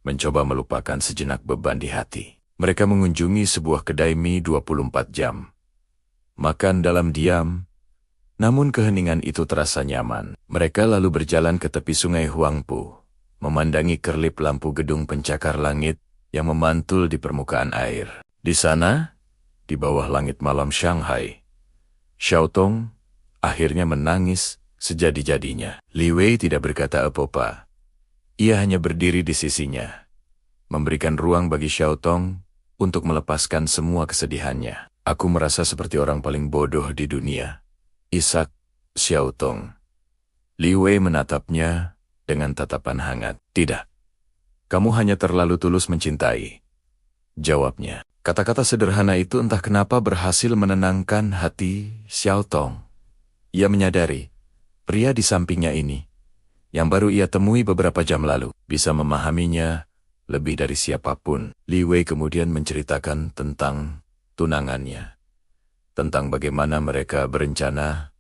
mencoba melupakan sejenak beban di hati. Mereka mengunjungi sebuah kedai mie 24 jam. Makan dalam diam, namun keheningan itu terasa nyaman. Mereka lalu berjalan ke tepi sungai Huangpu, memandangi kerlip lampu gedung pencakar langit yang memantul di permukaan air. Di sana, di bawah langit malam Shanghai, Xiaotong akhirnya menangis sejadi-jadinya. Li Wei tidak berkata apa-apa. Ia hanya berdiri di sisinya, memberikan ruang bagi Xiaotong untuk melepaskan semua kesedihannya. Aku merasa seperti orang paling bodoh di dunia, isak Xiaotong. Li Wei menatapnya dengan tatapan hangat. Tidak, kamu hanya terlalu tulus mencintai, jawabnya. Kata-kata sederhana itu entah kenapa berhasil menenangkan hati Xiaotong. Ia menyadari, pria di sampingnya ini, yang baru ia temui beberapa jam lalu, bisa memahaminya lebih dari siapapun. Li Wei kemudian menceritakan tentang tunangannya, tentang bagaimana mereka berencana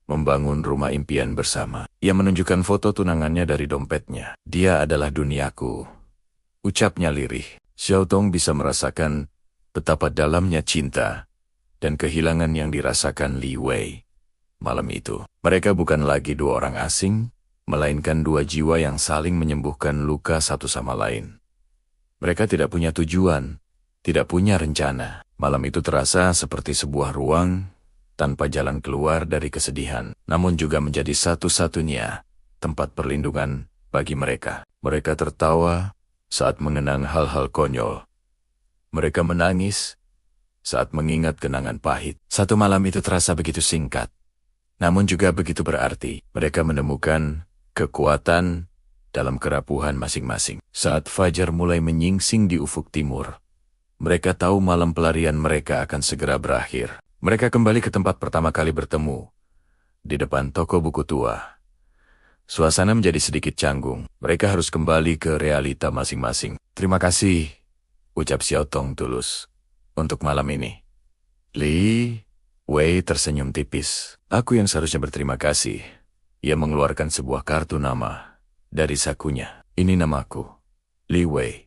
membangun rumah impian bersama. Ia menunjukkan foto tunangannya dari dompetnya. Dia adalah duniaku, ucapnya lirih. Xiaotong bisa merasakan betapa dalamnya cinta dan kehilangan yang dirasakan Li Wei. Malam itu, mereka bukan lagi dua orang asing, melainkan dua jiwa yang saling menyembuhkan luka satu sama lain. Mereka tidak punya tujuan, tidak punya rencana. Malam itu terasa seperti sebuah ruang tanpa jalan keluar dari kesedihan, namun juga menjadi satu-satunya tempat perlindungan bagi mereka. Mereka tertawa saat mengenang hal-hal konyol. Mereka menangis saat mengingat kenangan pahit. Satu malam itu terasa begitu singkat, namun juga begitu berarti. Mereka menemukan kekuatan dalam kerapuhan masing-masing. Saat fajar mulai menyingsing di ufuk timur, mereka tahu malam pelarian mereka akan segera berakhir. Mereka kembali ke tempat pertama kali bertemu, di depan toko buku tua. Suasana menjadi sedikit canggung. Mereka harus kembali ke realita masing-masing. Terima kasih, ucap Xiaotong tulus, untuk malam ini. Li Wei tersenyum tipis. Aku yang seharusnya berterima kasih. Ia mengeluarkan sebuah kartu nama dari sakunya. Ini namaku, Li Wei.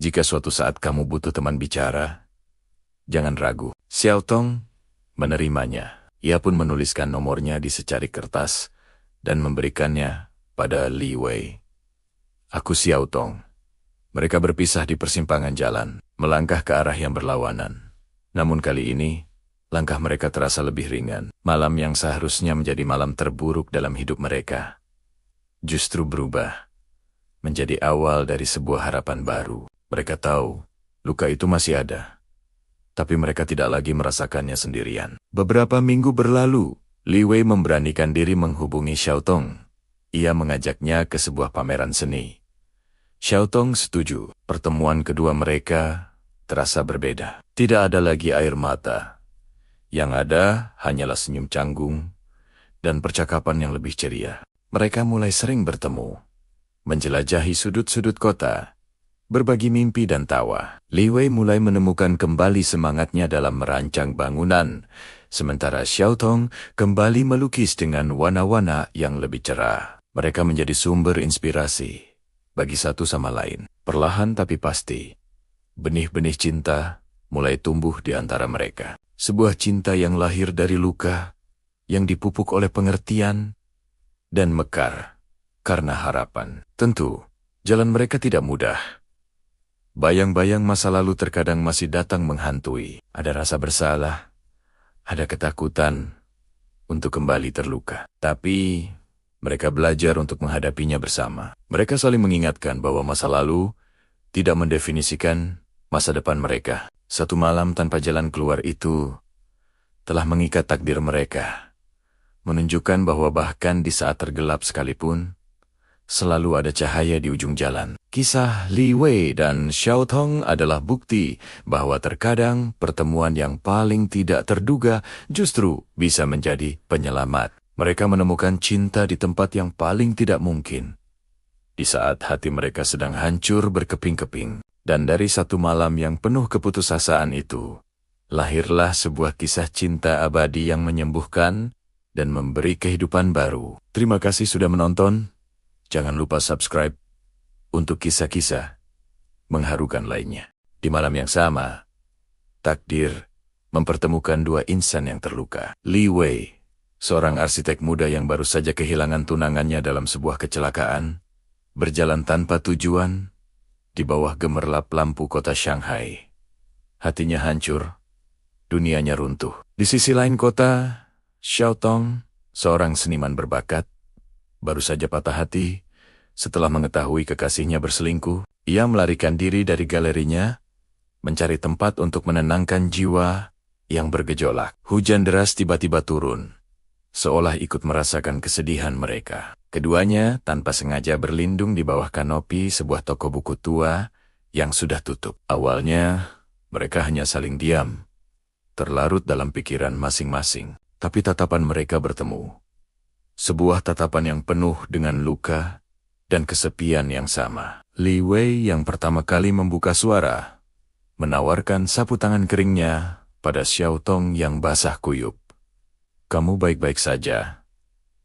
Jika suatu saat kamu butuh teman bicara, jangan ragu. Xiaotong menerimanya. Ia pun menuliskan nomornya di secarik kertas dan memberikannya pada Li Wei. Aku Xiaotong. Mereka berpisah di persimpangan jalan, melangkah ke arah yang berlawanan. Namun kali ini, langkah mereka terasa lebih ringan. Malam yang seharusnya menjadi malam terburuk dalam hidup mereka, justru berubah menjadi awal dari sebuah harapan baru. Mereka tahu, luka itu masih ada, tapi mereka tidak lagi merasakannya sendirian. Beberapa minggu berlalu, Li Wei memberanikan diri menghubungi Xiaotong. Ia mengajaknya ke sebuah pameran seni. Xiaotong setuju. Pertemuan kedua mereka terasa berbeda. Tidak ada lagi air mata. Yang ada hanyalah senyum canggung dan percakapan yang lebih ceria. Mereka mulai sering bertemu, menjelajahi sudut-sudut kota, berbagi mimpi dan tawa. Li Wei mulai menemukan kembali semangatnya dalam merancang bangunan, sementara Xiaotong kembali melukis dengan warna-warna yang lebih cerah. Mereka menjadi sumber inspirasi bagi satu sama lain. Perlahan tapi pasti, benih-benih cinta mulai tumbuh di antara mereka. Sebuah cinta yang lahir dari luka, yang dipupuk oleh pengertian, dan mekar karena harapan. Tentu, jalan mereka tidak mudah. Bayang-bayang masa lalu terkadang masih datang menghantui. Ada rasa bersalah, ada ketakutan untuk kembali terluka. Tapi mereka belajar untuk menghadapinya bersama. Mereka saling mengingatkan bahwa masa lalu tidak mendefinisikan masa depan mereka. Satu malam tanpa jalan keluar itu telah mengikat takdir mereka, menunjukkan bahwa bahkan di saat tergelap sekalipun, selalu ada cahaya di ujung jalan. Kisah Li Wei dan Xiaotong adalah bukti bahwa terkadang pertemuan yang paling tidak terduga justru bisa menjadi penyelamat. Mereka menemukan cinta di tempat yang paling tidak mungkin, di saat hati mereka sedang hancur berkeping-keping. Dan dari satu malam yang penuh keputusasaan itu, lahirlah sebuah kisah cinta abadi yang menyembuhkan dan memberi kehidupan baru. Terima kasih sudah menonton. Jangan lupa subscribe untuk kisah-kisah mengharukan lainnya. Di malam yang sama, takdir mempertemukan dua insan yang terluka. Li Wei, seorang arsitek muda yang baru saja kehilangan tunangannya dalam sebuah kecelakaan, berjalan tanpa tujuan di bawah gemerlap lampu kota Shanghai. Hatinya hancur, dunianya runtuh. Di sisi lain kota, Xiao Tong, seorang seniman berbakat, baru saja patah hati setelah mengetahui kekasihnya berselingkuh. Ia melarikan diri dari galerinya, mencari tempat untuk menenangkan jiwa yang bergejolak. Hujan deras tiba-tiba turun, seolah ikut merasakan kesedihan mereka. Keduanya tanpa sengaja berlindung di bawah kanopi sebuah toko buku tua yang sudah tutup. Awalnya, mereka hanya saling diam, terlarut dalam pikiran masing-masing. Tapi tatapan mereka bertemu. Sebuah tatapan yang penuh dengan luka dan kesepian yang sama. Li Wei yang pertama kali membuka suara, menawarkan sapu tangan keringnya pada Xiao Tong yang basah kuyup. "Kamu baik-baik saja?"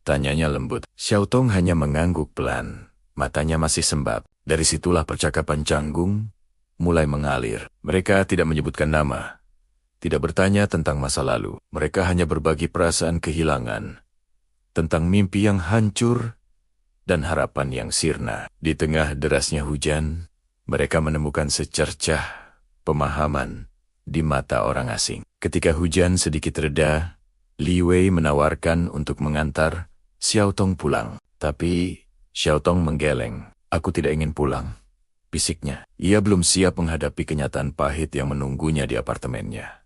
tanyanya lembut. Xiao Tong hanya mengangguk pelan, matanya masih sembab. Dari situlah percakapan canggung mulai mengalir. Mereka tidak menyebutkan nama, tidak bertanya tentang masa lalu. Mereka hanya berbagi perasaan kehilangan, tentang mimpi yang hancur dan harapan yang sirna. Di tengah derasnya hujan, mereka menemukan secercah pemahaman di mata orang asing. Ketika hujan sedikit reda, Li Wei menawarkan untuk mengantar Xiao Tong pulang. Tapi Xiao Tong menggeleng. "Aku tidak ingin pulang," bisiknya. Ia belum siap menghadapi kenyataan pahit yang menunggunya di apartemennya.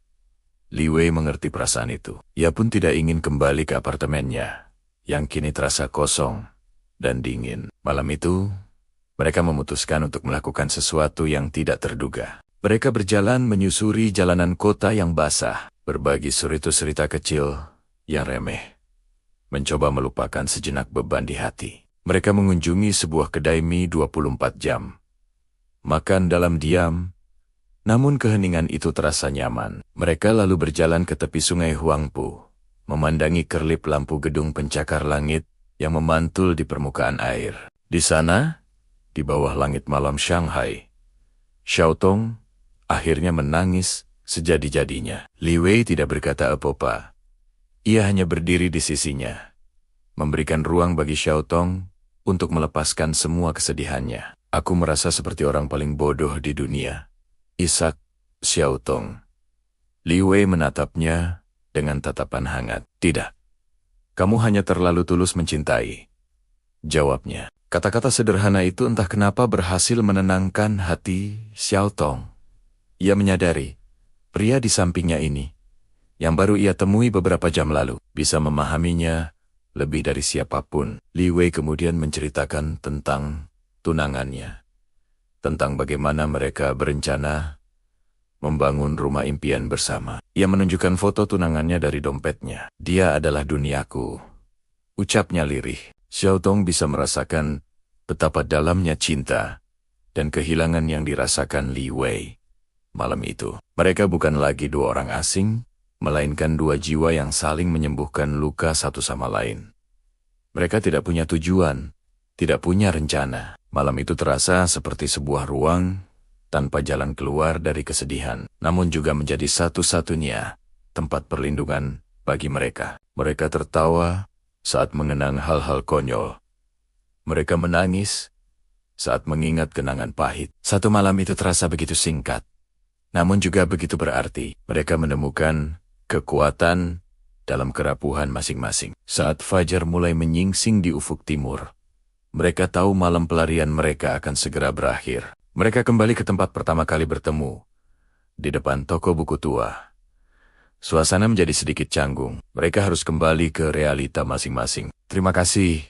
Li Wei mengerti perasaan itu. Ia pun tidak ingin kembali ke apartemennya, yang kini terasa kosong dan dingin. Malam itu, mereka memutuskan untuk melakukan sesuatu yang tidak terduga. Mereka berjalan menyusuri jalanan kota yang basah, berbagi cerita kecil yang remeh, mencoba melupakan sejenak beban di hati. Mereka mengunjungi sebuah kedai mie 24 jam. Makan dalam diam, namun keheningan itu terasa nyaman. Mereka lalu berjalan ke tepi sungai Huangpu, memandangi kerlip lampu gedung pencakar langit yang memantul di permukaan air. Di sana, di bawah langit malam Shanghai, Xiao Tong akhirnya menangis sejadi-jadinya. Li Wei tidak berkata apa-apa. Ia hanya berdiri di sisinya, memberikan ruang bagi Xiao Tong untuk melepaskan semua kesedihannya. "Aku merasa seperti orang paling bodoh di dunia," isak Xiao Tong. Li Wei menatapnya dengan tatapan hangat. "Tidak. Kamu hanya terlalu tulus mencintai," jawabnya. Kata-kata sederhana itu entah kenapa berhasil menenangkan hati Xiao Tong. Ia menyadari, pria di sampingnya ini, yang baru ia temui beberapa jam lalu, bisa memahaminya lebih dari siapapun. Li Wei kemudian menceritakan tentang tunangannya, tentang bagaimana mereka berencana membangun rumah impian bersama. Ia menunjukkan foto tunangannya dari dompetnya. "Dia adalah duniaku," ucapnya lirih. Xiao Tong bisa merasakan betapa dalamnya cinta dan kehilangan yang dirasakan Li Wei. Malam itu, mereka bukan lagi dua orang asing, melainkan dua jiwa yang saling menyembuhkan luka satu sama lain. Mereka tidak punya tujuan, tidak punya rencana. Malam itu terasa seperti sebuah ruang tanpa jalan keluar dari kesedihan, namun juga menjadi satu-satunya tempat perlindungan bagi mereka. Mereka tertawa saat mengenang hal-hal konyol. Mereka menangis saat mengingat kenangan pahit. Satu malam itu terasa begitu singkat, namun juga begitu berarti. Mereka menemukan kekuatan dalam kerapuhan masing-masing. Saat fajar mulai menyingsing di ufuk timur, mereka tahu malam pelarian mereka akan segera berakhir. Mereka kembali ke tempat pertama kali bertemu, di depan toko buku tua. Suasana menjadi sedikit canggung. Mereka harus kembali ke realita masing-masing. "Terima kasih,"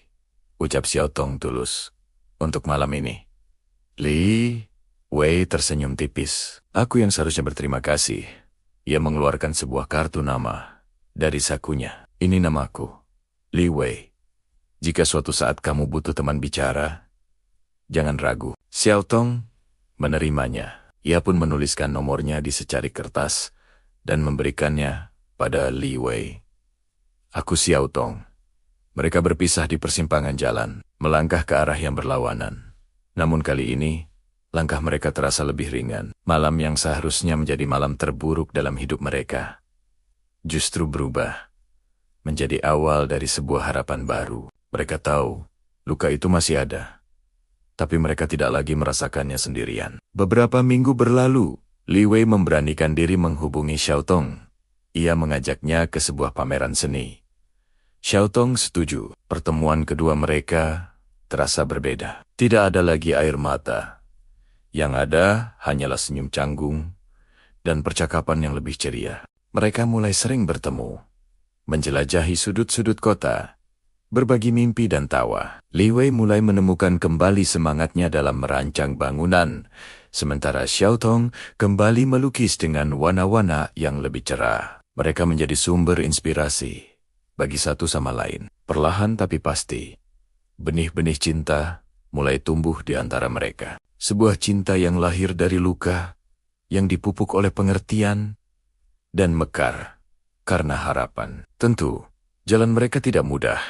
ucap Xiao Tong tulus, "untuk malam ini." Li Wei tersenyum tipis. "Aku yang seharusnya berterima kasih." Ia mengeluarkan sebuah kartu nama dari sakunya. "Ini namaku, Li Wei. Jika suatu saat kamu butuh teman bicara, jangan ragu." Xiao Tong menerimanya. Ia pun menuliskan nomornya di secari kertas dan memberikannya pada Li Wei. Aku Xiao Tong. Mereka berpisah di persimpangan jalan, melangkah ke arah yang berlawanan. Namun kali ini, langkah mereka terasa lebih ringan. Malam yang seharusnya menjadi malam terburuk dalam hidup mereka, justru berubah menjadi awal dari sebuah harapan baru. Mereka tahu, luka itu masih ada, tapi mereka tidak lagi merasakannya sendirian. Beberapa minggu berlalu, Li Wei memberanikan diri menghubungi Xiao Tong. Ia mengajaknya ke sebuah pameran seni. Xiao Tong setuju. Pertemuan kedua mereka terasa berbeda. Tidak ada lagi air mata. Yang ada hanyalah senyum canggung dan percakapan yang lebih ceria. Mereka mulai sering bertemu, menjelajahi sudut-sudut kota, berbagi mimpi dan tawa. Li Wei mulai menemukan kembali semangatnya dalam merancang bangunan, sementara Xiao Tong kembali melukis dengan warna-warna yang lebih cerah. Mereka menjadi sumber inspirasi bagi satu sama lain. Perlahan tapi pasti, benih-benih cinta mulai tumbuh di antara mereka. Sebuah cinta yang lahir dari luka, yang dipupuk oleh pengertian, dan mekar karena harapan. Tentu, jalan mereka tidak mudah.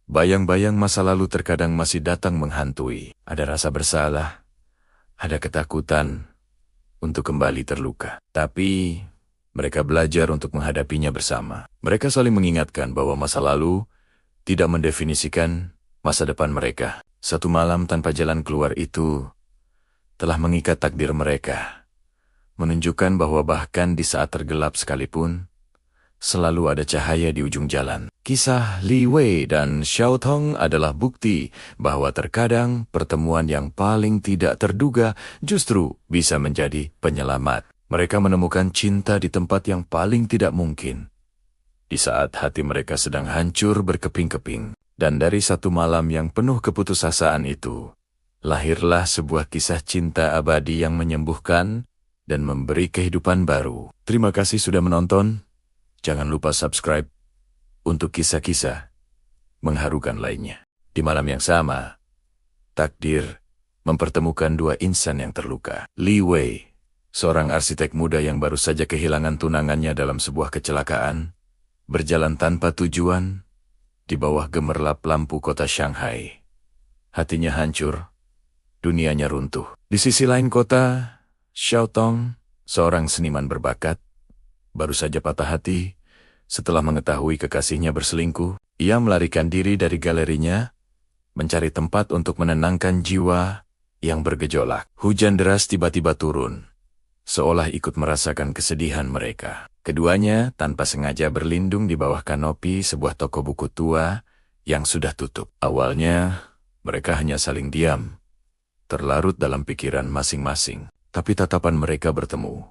Bayang-bayang masa lalu terkadang masih datang menghantui. Ada rasa bersalah, ada ketakutan untuk kembali terluka. Tapi mereka belajar untuk menghadapinya bersama. Mereka saling mengingatkan bahwa masa lalu tidak mendefinisikan masa depan mereka. Satu malam tanpa jalan keluar itu telah mengikat takdir mereka, menunjukkan bahwa bahkan di saat tergelap sekalipun, selalu ada cahaya di ujung jalan. Kisah Li Wei dan Xiao Tong adalah bukti bahwa terkadang pertemuan yang paling tidak terduga justru bisa menjadi penyelamat. Mereka menemukan cinta di tempat yang paling tidak mungkin, di saat hati mereka sedang hancur berkeping-keping. Dan dari satu malam yang penuh keputusasaan itu, lahirlah sebuah kisah cinta abadi yang menyembuhkan dan memberi kehidupan baru. Terima kasih sudah menonton. Jangan lupa subscribe untuk kisah-kisah mengharukan lainnya. Di malam yang sama, takdir mempertemukan dua insan yang terluka. Li Wei, seorang arsitek muda yang baru saja kehilangan tunangannya dalam sebuah kecelakaan, berjalan tanpa tujuan di bawah gemerlap lampu kota Shanghai. Hatinya hancur, dunianya runtuh. Di sisi lain kota, Xiao Tong, seorang seniman berbakat, baru saja patah hati setelah mengetahui kekasihnya berselingkuh. Ia melarikan diri dari galerinya, mencari tempat untuk menenangkan jiwa yang bergejolak. Hujan deras tiba-tiba turun, seolah ikut merasakan kesedihan mereka. Keduanya tanpa sengaja berlindung di bawah kanopi sebuah toko buku tua yang sudah tutup. Awalnya, mereka hanya saling diam, terlarut dalam pikiran masing-masing. Tapi tatapan mereka bertemu.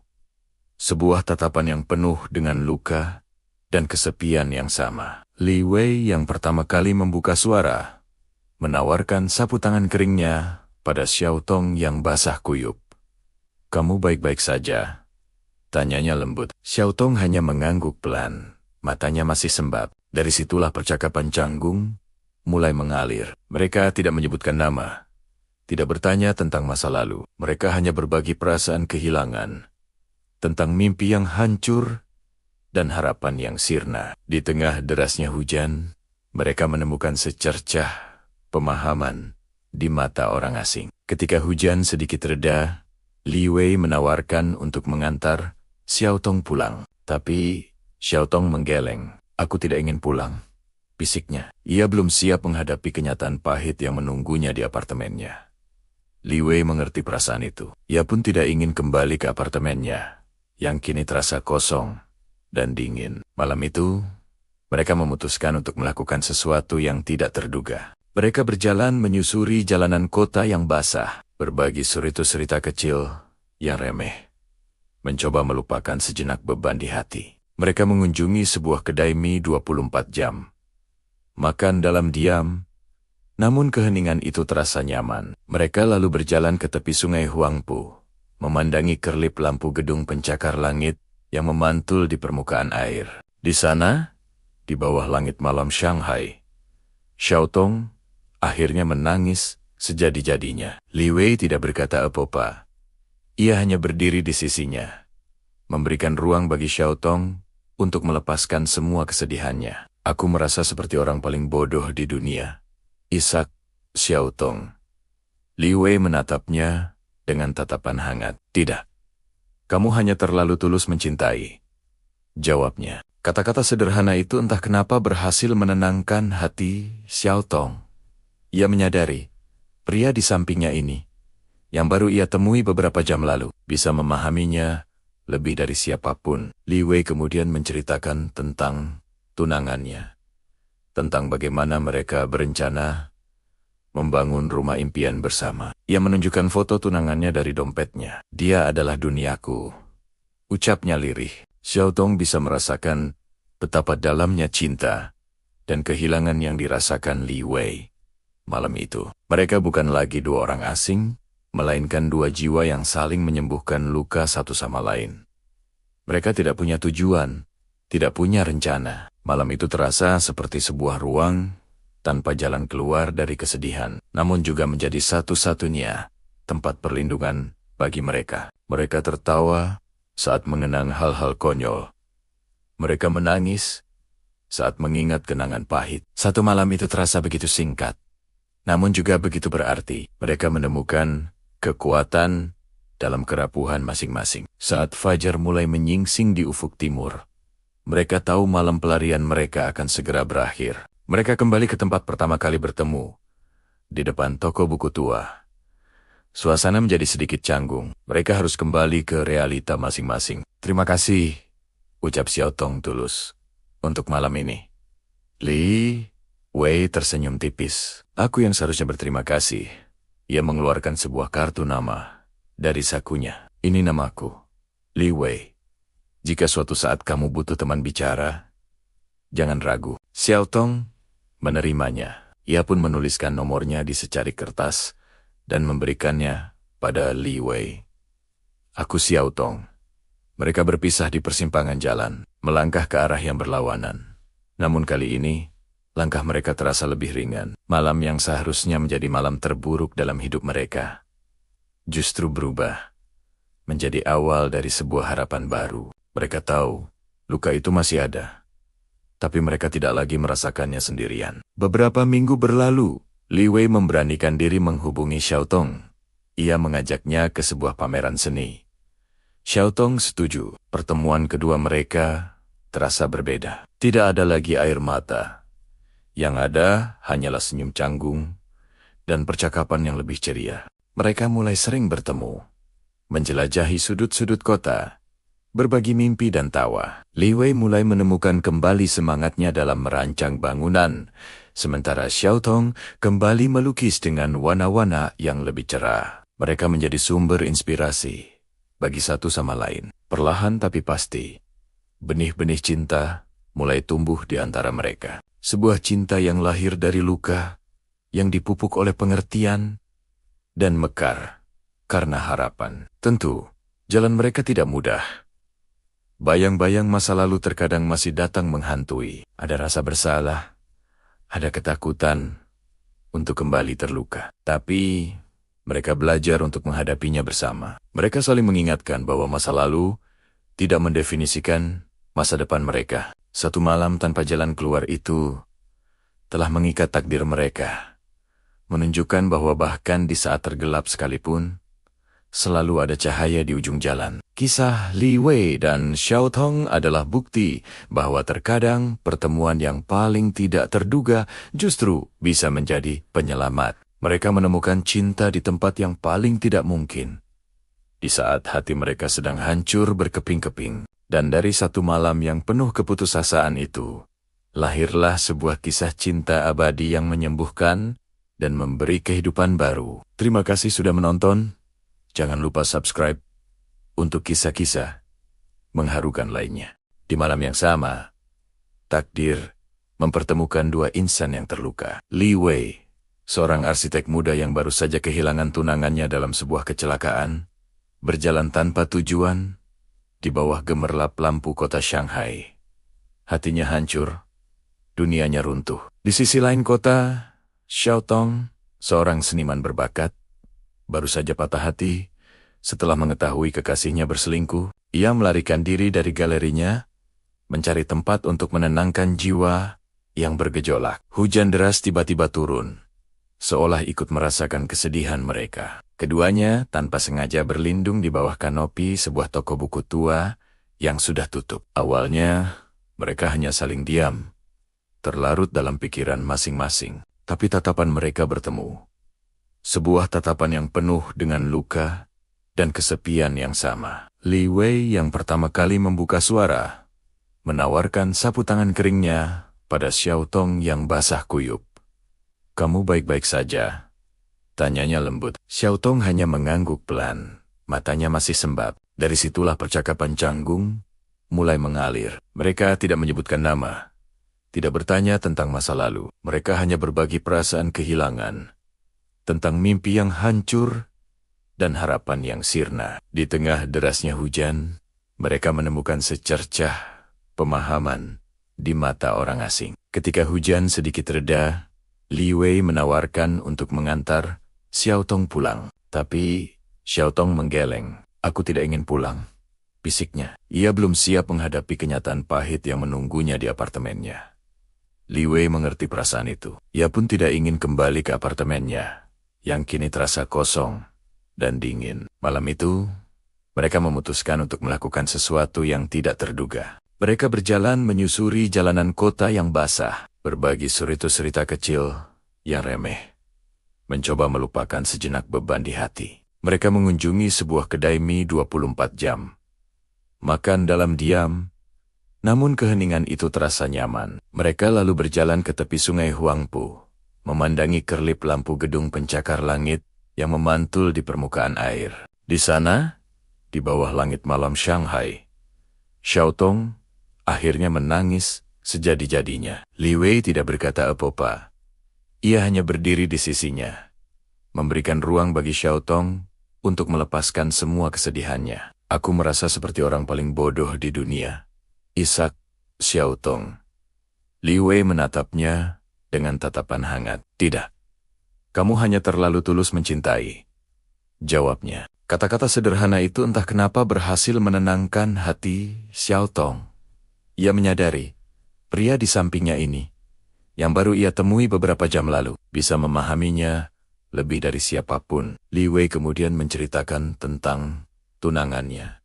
Sebuah tatapan yang penuh dengan luka dan kesepian yang sama. Li Wei yang pertama kali membuka suara, menawarkan sapu tangan keringnya pada Xiao Tong yang basah kuyup. "Kamu baik-baik saja?" tanyanya lembut. Xiao Tong hanya mengangguk pelan, matanya masih sembab. Dari situlah percakapan canggung mulai mengalir. Mereka tidak menyebutkan nama, tidak bertanya tentang masa lalu. Mereka hanya berbagi perasaan kehilangan, tentang mimpi yang hancur dan harapan yang sirna. Di tengah derasnya hujan, mereka menemukan secercah pemahaman di mata orang asing. Ketika hujan sedikit reda, Li Wei menawarkan untuk mengantar Xiao Tong pulang. Tapi Xiao Tong menggeleng. "Aku tidak ingin pulang," bisiknya. Ia belum siap menghadapi kenyataan pahit yang menunggunya di apartemennya. Li Wei mengerti perasaan itu. Ia pun tidak ingin kembali ke apartemennya, yang kini terasa kosong dan dingin. Malam itu, mereka memutuskan untuk melakukan sesuatu yang tidak terduga. Mereka berjalan menyusuri jalanan kota yang basah, berbagi cerita kecil yang remeh, mencoba melupakan sejenak beban di hati. Mereka mengunjungi sebuah kedai mie 24 jam. Makan dalam diam, namun keheningan itu terasa nyaman. Mereka lalu berjalan ke tepi sungai Huangpu, memandangi kerlip lampu gedung pencakar langit yang memantul di permukaan air. Di sana, di bawah langit malam Shanghai, Xiao Tong akhirnya menangis sejadi-jadinya. Li Wei tidak berkata apa-apa. Ia hanya berdiri di sisinya, memberikan ruang bagi Xiao Tong untuk melepaskan semua kesedihannya. Aku merasa seperti orang paling bodoh di dunia. Isak Xiao Tong. Li Wei menatapnya dengan tatapan hangat. Tidak. Kamu hanya terlalu tulus mencintai. Jawabnya. Kata-kata sederhana itu entah kenapa berhasil menenangkan hati Xiao Tong. Ia menyadari, pria di sampingnya ini, yang baru ia temui beberapa jam lalu, bisa memahaminya lebih dari siapapun. Li Wei kemudian menceritakan tentang tunangannya, tentang bagaimana mereka berencana membangun rumah impian bersama. Ia menunjukkan foto tunangannya dari dompetnya. Dia adalah duniaku, ucapnya lirih. Xiao Tong bisa merasakan betapa dalamnya cinta dan kehilangan yang dirasakan Li Wei malam itu. Mereka bukan lagi dua orang asing, melainkan dua jiwa yang saling menyembuhkan luka satu sama lain. Mereka tidak punya tujuan, tidak punya rencana. Malam itu terasa seperti sebuah ruang tanpa jalan keluar dari kesedihan, namun juga menjadi satu-satunya tempat perlindungan bagi mereka. Mereka tertawa saat mengenang hal-hal konyol. Mereka menangis saat mengingat kenangan pahit. Satu malam itu terasa begitu singkat, namun juga begitu berarti. Mereka menemukan kekuatan dalam kerapuhan masing-masing. Saat fajar mulai menyingsing di ufuk timur, mereka tahu malam pelarian mereka akan segera berakhir. Mereka kembali ke tempat pertama kali bertemu, di depan toko buku tua. Suasana menjadi sedikit canggung. Mereka harus kembali ke realita masing-masing. Terima kasih, ucap Xiao Tong tulus, untuk malam ini. Li Wei tersenyum tipis. Aku yang seharusnya berterima kasih. Ia mengeluarkan sebuah kartu nama dari sakunya. Ini namaku, Li Wei. Jika suatu saat kamu butuh teman bicara, jangan ragu. Xiao Tong menerimanya. Ia pun menuliskan nomornya di secari kertas dan memberikannya pada Li Wei. Aku Xiao Tong. Mereka berpisah di persimpangan jalan, melangkah ke arah yang berlawanan. Namun kali ini, langkah mereka terasa lebih ringan. Malam yang seharusnya menjadi malam terburuk dalam hidup mereka, justru berubah menjadi awal dari sebuah harapan baru. Mereka tahu, luka itu masih ada, tapi mereka tidak lagi merasakannya sendirian. Beberapa minggu berlalu, Li Wei memberanikan diri menghubungi Xiao Tong. Ia mengajaknya ke sebuah pameran seni. Xiao Tong setuju. Pertemuan kedua mereka terasa berbeda. Tidak ada lagi air mata. Yang ada hanyalah senyum canggung dan percakapan yang lebih ceria. Mereka mulai sering bertemu, menjelajahi sudut-sudut kota, berbagi mimpi dan tawa. Li Wei mulai menemukan kembali semangatnya dalam merancang bangunan, sementara Xiao Tong kembali melukis dengan warna-warna yang lebih cerah. Mereka menjadi sumber inspirasi bagi satu sama lain. Perlahan tapi pasti, benih-benih cinta mulai tumbuh di antara mereka. Sebuah cinta yang lahir dari luka, yang dipupuk oleh pengertian, dan mekar karena harapan. Tentu, jalan mereka tidak mudah. Bayang-bayang masa lalu terkadang masih datang menghantui. Ada rasa bersalah, ada ketakutan untuk kembali terluka. Tapi mereka belajar untuk menghadapinya bersama. Mereka saling mengingatkan bahwa masa lalu tidak mendefinisikan masa depan mereka. Satu malam tanpa jalan keluar itu telah mengikat takdir mereka, menunjukkan bahwa bahkan di saat tergelap sekalipun, selalu ada cahaya di ujung jalan. Kisah Li Wei dan Xiao Tong adalah bukti bahwa terkadang pertemuan yang paling tidak terduga justru bisa menjadi penyelamat. Mereka menemukan cinta di tempat yang paling tidak mungkin, di saat hati mereka sedang hancur berkeping-keping. Dan dari satu malam yang penuh keputusasaan itu, lahirlah sebuah kisah cinta abadi yang menyembuhkan dan memberi kehidupan baru. Terima kasih sudah menonton. Jangan lupa subscribe untuk kisah-kisah mengharukan lainnya. Di malam yang sama, takdir mempertemukan dua insan yang terluka. Li Wei, seorang arsitek muda yang baru saja kehilangan tunangannya dalam sebuah kecelakaan, berjalan tanpa tujuan di bawah gemerlap lampu kota Shanghai. Hatinya hancur, dunianya runtuh. Di sisi lain kota, Xiao Tong seorang seniman berbakat, baru saja patah hati setelah mengetahui kekasihnya berselingkuh. Ia melarikan diri dari galerinya, mencari tempat untuk menenangkan jiwa yang bergejolak. Hujan deras tiba-tiba turun, seolah ikut merasakan kesedihan mereka. Keduanya tanpa sengaja berlindung di bawah kanopi sebuah toko buku tua yang sudah tutup. Awalnya, mereka hanya saling diam, terlarut dalam pikiran masing-masing. Tapi tatapan mereka bertemu. Sebuah tatapan yang penuh dengan luka dan kesepian yang sama. Li Wei yang pertama kali membuka suara, menawarkan sapu tangan keringnya pada Xiao Tong yang basah kuyup. "Kamu baik-baik saja?" tanyanya lembut. Xiao Tong hanya mengangguk pelan, matanya masih sembab. Dari situlah percakapan canggung mulai mengalir. Mereka tidak menyebutkan nama, tidak bertanya tentang masa lalu. Mereka hanya berbagi perasaan kehilangan, tentang mimpi yang hancur dan harapan yang sirna. Di tengah derasnya hujan, mereka menemukan secercah pemahaman di mata orang asing. Ketika hujan sedikit reda, Li Wei menawarkan untuk mengantar Xiao Tong pulang. Tapi Xiao Tong menggeleng. "Aku tidak ingin pulang," bisiknya. Ia belum siap menghadapi kenyataan pahit yang menunggunya di apartemennya. Li Wei mengerti perasaan itu. Ia pun tidak ingin kembali ke apartemennya, yang kini terasa kosong dan dingin. Malam itu, mereka memutuskan untuk melakukan sesuatu yang tidak terduga. Mereka berjalan menyusuri jalanan kota yang basah, berbagi cerita kecil yang remeh, mencoba melupakan sejenak beban di hati. Mereka mengunjungi sebuah kedai mie 24 jam. Makan dalam diam, namun keheningan itu terasa nyaman. Mereka lalu berjalan ke tepi sungai Huangpu, memandangi kerlip lampu gedung pencakar langit yang memantul di permukaan air. Di sana, di bawah langit malam Shanghai, Xiao Tong akhirnya menangis sejadi-jadinya. Li Wei tidak berkata apa-apa. Ia hanya berdiri di sisinya, memberikan ruang bagi Xiao Tong untuk melepaskan semua kesedihannya. "Aku merasa seperti orang paling bodoh di dunia," isak Xiao Tong. Li Wei menatapnya dengan tatapan hangat. "Tidak. Kamu hanya terlalu tulus mencintai," jawabnya. Kata-kata sederhana itu entah kenapa berhasil menenangkan hati Xiao Tong. Ia menyadari, pria di sampingnya ini, yang baru ia temui beberapa jam lalu, bisa memahaminya lebih dari siapapun. Li Wei kemudian menceritakan tentang tunangannya,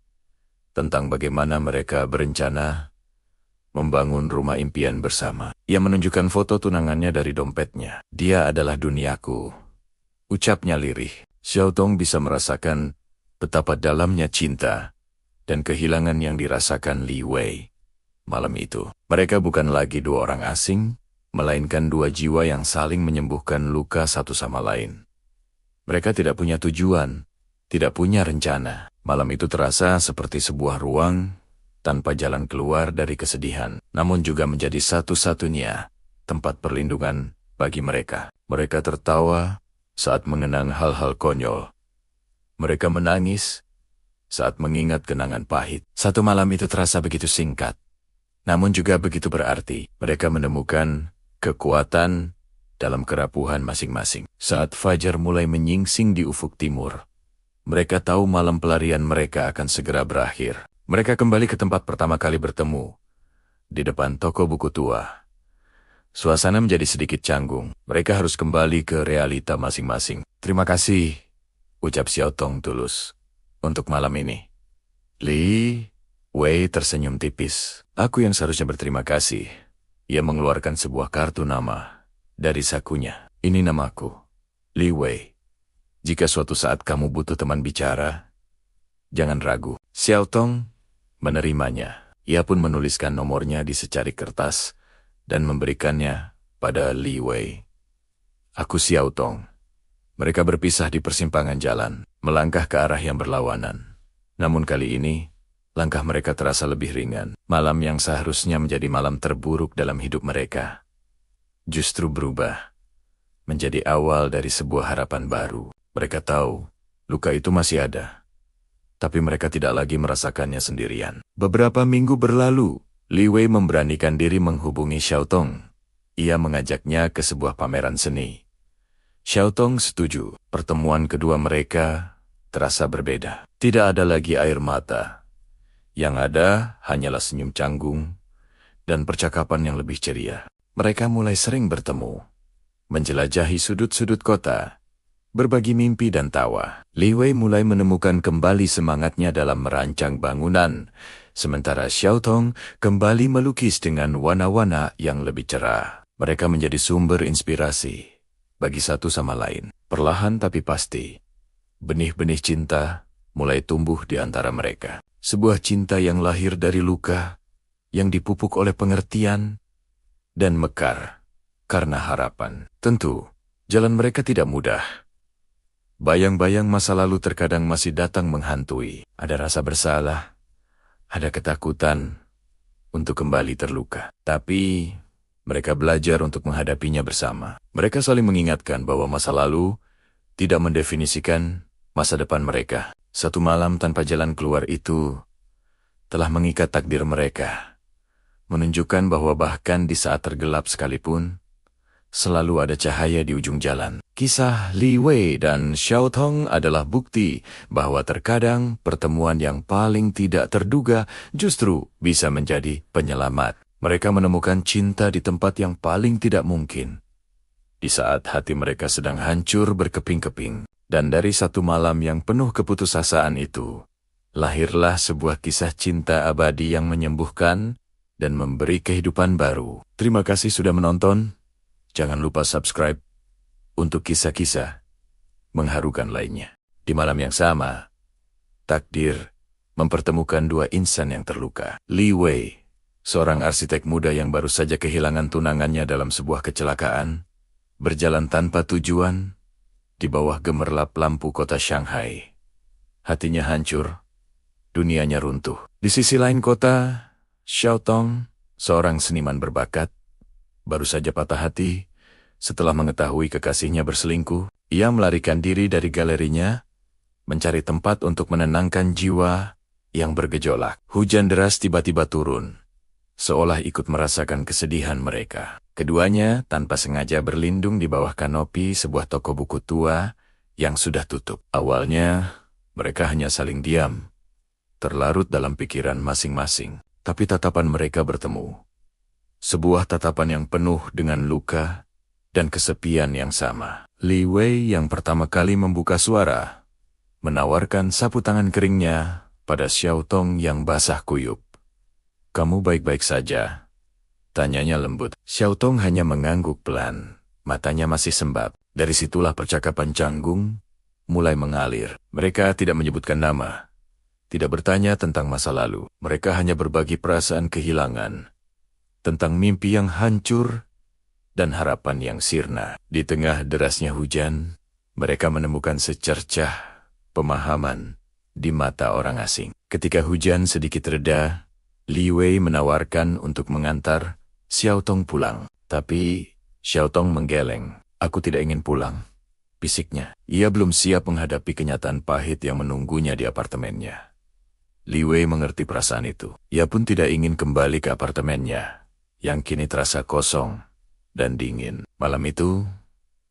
tentang bagaimana mereka berencana membangun rumah impian bersama. Ia menunjukkan foto tunangannya dari dompetnya. "Dia adalah duniaku," ucapnya lirih. Xiao Tong bisa merasakan betapa dalamnya cinta dan kehilangan yang dirasakan Li Wei. Malam itu, mereka bukan lagi dua orang asing, melainkan dua jiwa yang saling menyembuhkan luka satu sama lain. Mereka tidak punya tujuan, tidak punya rencana. Malam itu terasa seperti sebuah ruang tanpa jalan keluar dari kesedihan, namun juga menjadi satu-satunya tempat perlindungan bagi mereka. Mereka tertawa saat mengenang hal-hal konyol. Mereka menangis saat mengingat kenangan pahit. Satu malam itu terasa begitu singkat, namun juga begitu berarti. Mereka menemukan kekuatan dalam kerapuhan masing-masing. Saat fajar mulai menyingsing di ufuk timur, mereka tahu malam pelarian mereka akan segera berakhir. Mereka kembali ke tempat pertama kali bertemu, di depan toko buku tua. Suasana menjadi sedikit canggung. Mereka harus kembali ke realita masing-masing. "Terima kasih," ucap Xiao Tong tulus, "untuk malam ini." Li Wei tersenyum tipis. "Aku yang seharusnya berterima kasih." Ia mengeluarkan sebuah kartu nama dari sakunya. "Ini namaku, Li Wei. Jika suatu saat kamu butuh teman bicara, jangan ragu." Xiao Tong menerimanya. Ia pun menuliskan nomornya di secari kertas dan memberikannya pada Li Wei. "Aku Xiao Tong." Mereka berpisah di persimpangan jalan, melangkah ke arah yang berlawanan. Namun kali ini, langkah mereka terasa lebih ringan. Malam yang seharusnya menjadi malam terburuk dalam hidup mereka, justru berubah menjadi awal dari sebuah harapan baru. Mereka tahu, luka itu masih ada, tapi mereka tidak lagi merasakannya sendirian. Beberapa minggu berlalu, Li Wei memberanikan diri menghubungi Xiao Tong. Ia mengajaknya ke sebuah pameran seni. Xiaotong setuju. Pertemuan kedua mereka terasa berbeda. Tidak ada lagi air mata. Yang ada hanyalah senyum canggung dan percakapan yang lebih ceria. Mereka mulai sering bertemu, menjelajahi sudut-sudut kota, berbagi mimpi dan tawa. Li Wei mulai menemukan kembali semangatnya dalam merancang bangunan, sementara Xiaotong kembali melukis dengan warna-warna yang lebih cerah. Mereka menjadi sumber inspirasi bagi satu sama lain. Perlahan tapi pasti, benih-benih cinta mulai tumbuh di antara mereka. Sebuah cinta yang lahir dari luka, yang dipupuk oleh pengertian, dan mekar karena harapan. Tentu, jalan mereka tidak mudah. Bayang-bayang masa lalu terkadang masih datang menghantui. Ada rasa bersalah, ada ketakutan untuk kembali terluka. Tapi, mereka belajar untuk menghadapinya bersama. Mereka saling mengingatkan bahwa masa lalu tidak mendefinisikan masa depan mereka. Satu malam tanpa jalan keluar itu telah mengikat takdir mereka, menunjukkan bahwa bahkan di saat tergelap sekalipun, selalu ada cahaya di ujung jalan. Kisah Li Wei dan Xiaotong adalah bukti bahwa terkadang pertemuan yang paling tidak terduga justru bisa menjadi penyelamat. Mereka menemukan cinta di tempat yang paling tidak mungkin, di saat hati mereka sedang hancur berkeping-keping. Dan dari satu malam yang penuh keputusasaan itu, lahirlah sebuah kisah cinta abadi yang menyembuhkan dan memberi kehidupan baru. Terima kasih sudah menonton. Jangan lupa subscribe untuk kisah-kisah mengharukan lainnya. Di malam yang sama, takdir mempertemukan dua insan yang terluka. Li Wei, seorang arsitek muda yang baru saja kehilangan tunangannya dalam sebuah kecelakaan, berjalan tanpa tujuan di bawah gemerlap lampu kota Shanghai. Hatinya hancur, dunianya runtuh. Di sisi lain kota, Xiaotong, seorang seniman berbakat, baru saja patah hati setelah mengetahui kekasihnya berselingkuh. Ia melarikan diri dari galerinya, mencari tempat untuk menenangkan jiwa yang bergejolak. Hujan deras tiba-tiba turun, seolah ikut merasakan kesedihan mereka. Keduanya tanpa sengaja berlindung di bawah kanopi sebuah toko buku tua yang sudah tutup. Awalnya, mereka hanya saling diam, terlarut dalam pikiran masing-masing. Tapi tatapan mereka bertemu. Sebuah tatapan yang penuh dengan luka dan kesepian yang sama. Li Wei yang pertama kali membuka suara, menawarkan sapu tangan keringnya pada Xiaotong yang basah kuyup. "Kamu baik-baik saja?" tanyanya lembut. Xiaotong hanya mengangguk pelan, matanya masih sembab. Dari situlah percakapan canggung mulai mengalir. Mereka tidak menyebutkan nama, tidak bertanya tentang masa lalu. Mereka hanya berbagi perasaan kehilangan, tentang mimpi yang hancur dan harapan yang sirna. Di tengah derasnya hujan, mereka menemukan secercah pemahaman di mata orang asing. Ketika hujan sedikit reda, Li Wei menawarkan untuk mengantar Xiaotong pulang. Tapi Xiaotong menggeleng. "Aku tidak ingin pulang," bisiknya. Ia belum siap menghadapi kenyataan pahit yang menunggunya di apartemennya. Li Wei mengerti perasaan itu. Ia pun tidak ingin kembali ke apartemennya, yang kini terasa kosong dan dingin. Malam itu,